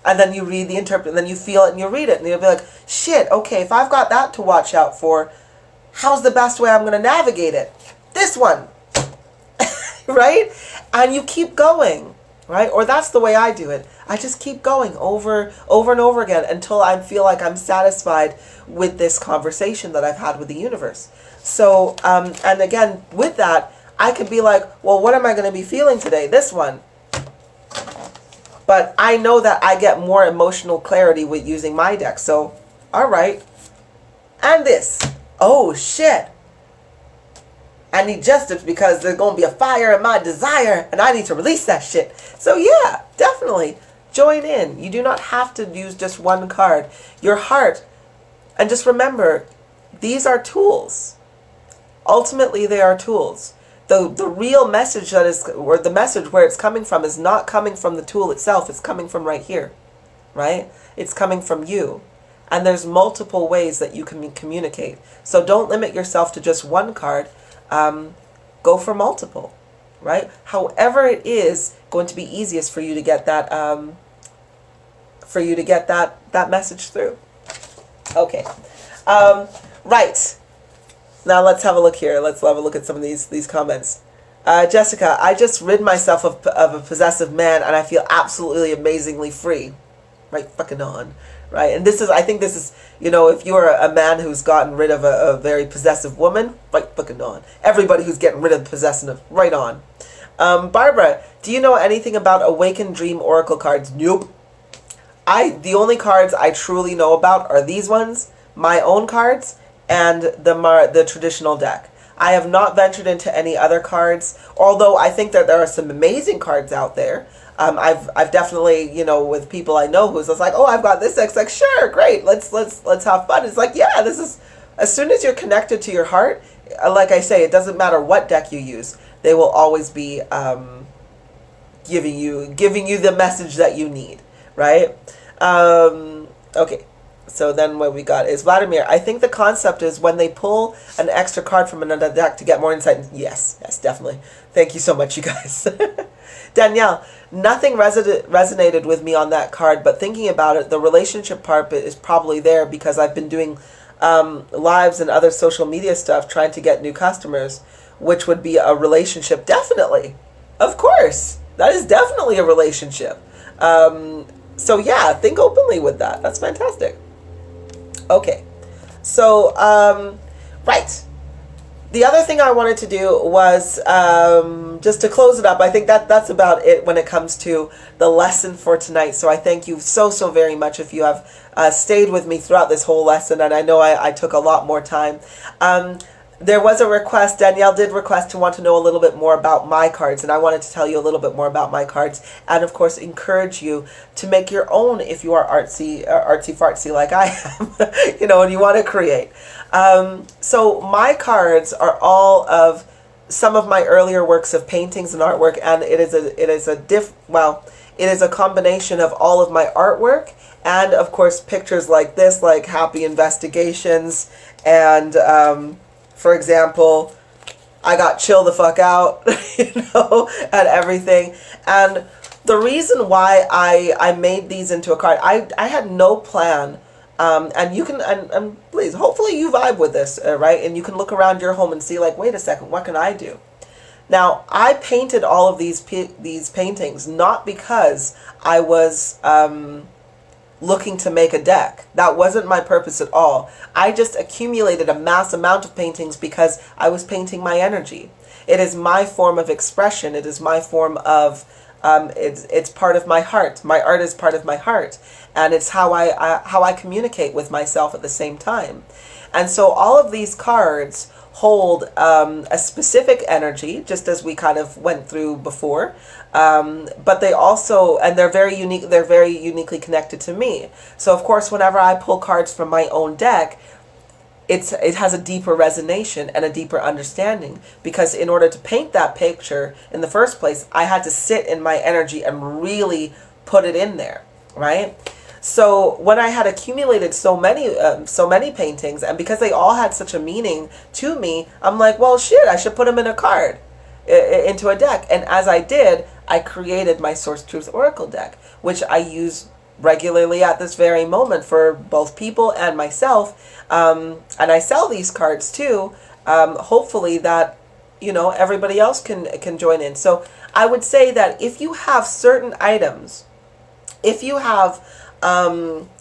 And then you read the interpret, and then you feel it and you read it, and you'll be like, shit, okay, if I've got that to watch out for, how's the best way I'm going to navigate it? this one, right? And you keep going, right? Or that's the way I do it. I just keep going over and over again until I feel like I'm satisfied with this conversation that I've had with the universe. So, and again, with that, I could be like, well, what am I going to be feeling today? This one. But I know that I get more emotional clarity with using my deck. So, all right. And this. Oh, shit. I need justice because there's going to be a fire in my desire and I need to release that shit. So yeah, definitely join in. You do not have to use just one card. Your heart, and just remember, these are tools. Ultimately, they are tools. The real message that is, or the message where it's coming from is not coming from the tool itself. It's coming from right here, right? It's coming from you. And there's multiple ways that you can communicate. So don't limit yourself to just one card. Go for multiple, right? However it is going to be easiest for you to get that, that message through. Okay. Right. Now let's have a look here. Let's have a look at some of these comments. Jessica, I just rid myself of a possessive man and I feel absolutely amazingly free. Right fucking on. Right, and this is, I think this is, you know, if you're a man who's gotten rid of a very possessive woman, right fucking on. Everybody who's getting rid of possessive, right on. Barbara, do you know anything about Awakened Dream Oracle cards? Nope. The only cards I truly know about are these ones, my own cards, and the traditional deck. I have not ventured into any other cards, although I think that there are some amazing cards out there. I've definitely, you know, with people I know who's just like, oh, I've got this deck. It's like, sure, great, let's have fun. It's like, yeah, this is, as soon as you're connected to your heart, like I say, it doesn't matter what deck you use, they will always be giving you the message that you need, right? Okay. So then what we got is Vladimir. I think the concept is when they pull an extra card from another deck to get more insight. Yes, definitely. Thank you so much, you guys. Danielle, nothing resonated with me on that card, but thinking about it, the relationship part is probably there because I've been doing lives and other social media stuff trying to get new customers, which would be a relationship. Definitely. Of course. That is definitely a relationship. So yeah, think openly with that. That's fantastic. Okay, so, right. The other thing I wanted to do was, just to close it up, I think that's about it when it comes to the lesson for tonight. So I thank you so very much if you have stayed with me throughout this whole lesson, and I know I took a lot more time. There was a request, Danielle did request to want to know a little bit more about my cards, and I wanted to tell you a little bit more about my cards, and of course encourage you to make your own if you are artsy-fartsy like I am, you know, and you want to create. So my cards are all of some of my earlier works of paintings and artwork, and it is a combination of all of my artwork and of course pictures like this, like Happy Investigations, and for example, I got Chill the Fuck Out, you know, and everything. And the reason why I made these into a card, I had no plan. And you can, and please, hopefully you vibe with this, right? And you can look around your home and see like, wait a second, what can I do? Now, I painted all of these paintings not because I was looking to make a deck. That wasn't my purpose at all. I just accumulated a mass amount of paintings because I was painting my energy. It is my form of expression. It is my form of, it's part of my heart. My art is part of my heart. And it's how I communicate with myself at the same time. And so all of these cards hold a specific energy, just as we kind of went through before. But they also, and they're very unique, they're very uniquely connected to me. So of course, whenever I pull cards from my own deck, it has a deeper resonation and a deeper understanding, because in order to paint that picture in the first place, I had to sit in my energy and really put it in there, right? So when I had accumulated so many paintings, and because they all had such a meaning to me, I'm like, well, shit, I should put them in a card, into a deck. And as I did, I created my Source Truth Oracle deck, which I use regularly at this very moment for both people and myself. And I sell these cards too. Hopefully that everybody else can join in. So I would say that if you have certain items, if you have artwork,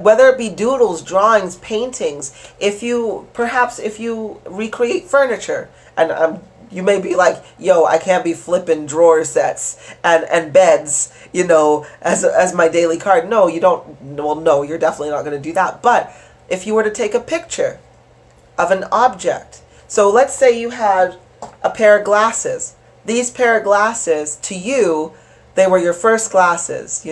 whether it be doodles, drawings, paintings, if you recreate furniture, and you may be like, yo, I can't be flipping drawer sets and beds, as my daily card. No, you don't. Well, no, you're definitely not going to do that. But if you were to take a picture of an object, so let's say you had a pair of glasses. These pair of glasses, to you, they were your first glasses.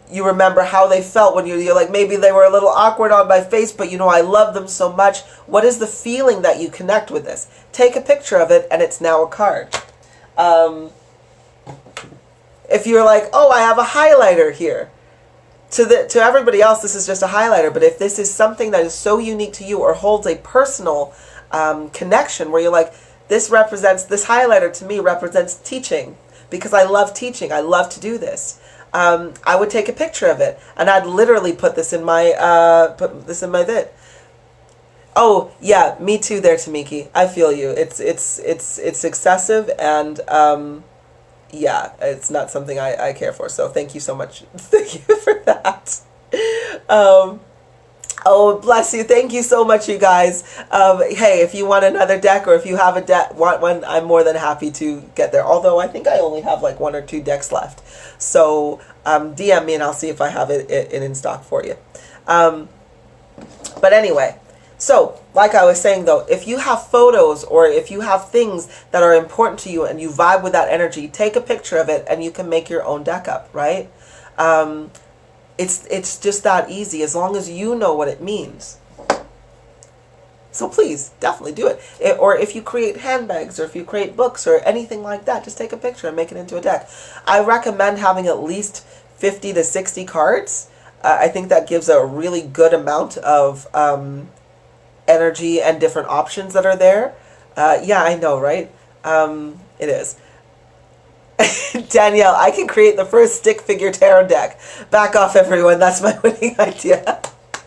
You remember how they felt when you're like, maybe they were a little awkward on my face, but I love them so much. What is the feeling that you connect with this? Take a picture of it, and it's now a card. If you're like, oh, I have a highlighter here. To everybody else, this is just a highlighter. But if this is something that is so unique to you or holds a personal connection where you're like, this highlighter to me represents teaching, because I love teaching. I love to do this. I would take a picture of it, and I'd literally put this in my vid. Oh yeah, me too there, Tamiki. I feel you. It's excessive, and yeah, it's not something I care for. So thank you so much. Thank you for that. Oh, bless you. Thank you so much, you guys. Hey, if you want another deck, or if you have want one, I'm more than happy to get there. Although I think I only have like 1 or 2 decks left. So DM me and I'll see if I have it in stock for you. But anyway, so like I was saying though, if you have photos or if you have things that are important to you and you vibe with that energy, take a picture of it and you can make your own deck up, right? It's just that easy, as long as you know what it means. So please, definitely do it. Or if you create handbags, or if you create books or anything like that, just take a picture and make it into a deck. I recommend having at least 50 to 60 cards. I think that gives a really good amount of energy and different options that are there. Yeah, I know, right? It is. Danielle, I can create the first stick figure tarot deck. Back off, everyone. That's my winning idea.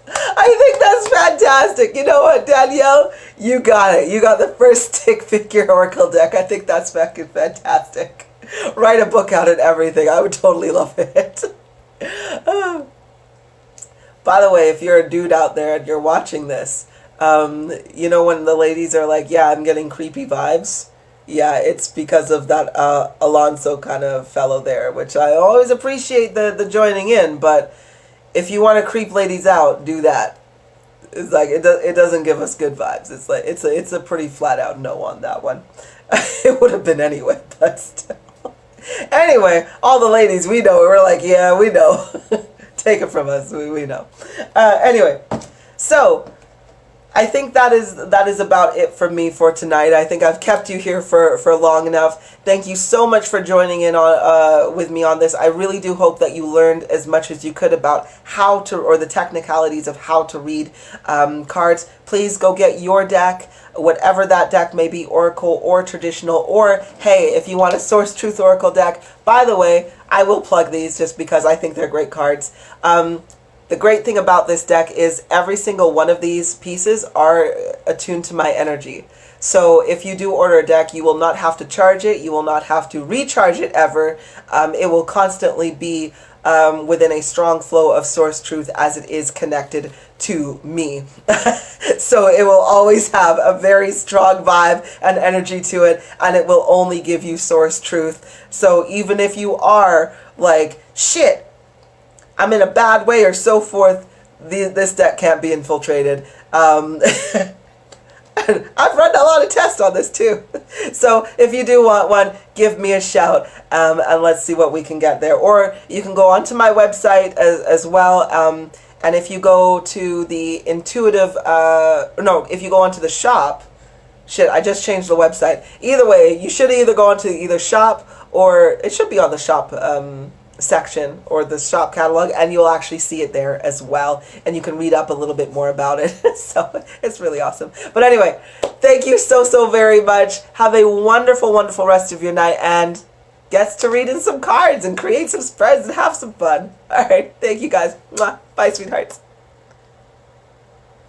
I think that's fantastic. You know what, Danielle? You got it. You got the first stick figure oracle deck. I think that's fucking fantastic. Write a book out and everything. I would totally love it. By the way, if you're a dude out there and you're watching this, when the ladies are like, yeah, I'm getting creepy vibes. Yeah, it's because of that Alonso kind of fellow there, which I always appreciate the joining in, but if you want to creep ladies out, do that. It's like it doesn't give us good vibes. It's like it's a pretty flat out no on that one. It would have been anyway, but still. Anyway, all the ladies, we know. We're like, yeah, we know. Take it from us. We know. Anyway, so I think that is about it for me for tonight. I think I've kept you here for long enough. Thank you so much for joining in on with me on this. I really do hope that you learned as much as you could about how to, or the technicalities of how to read cards. Please go get your deck, whatever that deck may be, oracle or traditional, or hey, if you want a Source Truth Oracle deck, by the way, I will plug these just because I think they're great cards. The great thing about this deck is every single one of these pieces are attuned to my energy. So if you do order a deck, you will not have to charge it. You will not have to recharge it ever. It will constantly be within a strong flow of Source Truth as it is connected to me. So it will always have a very strong vibe and energy to it, and it will only give you Source Truth. So even if you are like, shit, I'm in a bad way or so forth, this deck can't be infiltrated. I've run a lot of tests on this too. So if you do want one, give me a shout, and let's see what we can get there. Or you can go onto my website as well. And if you go to the intuitive, if you go onto the shop, shit, I just changed the website. Either way, you should either go onto either shop, or it should be on the shop section or the shop catalog, and you'll actually see it there as well, and you can read up a little bit more about it. So it's really awesome. But anyway, thank you so very much. Have a wonderful rest of your night, and gets to read in some cards and create some spreads and have some fun. All right, thank you guys. Mwah. Bye, sweethearts.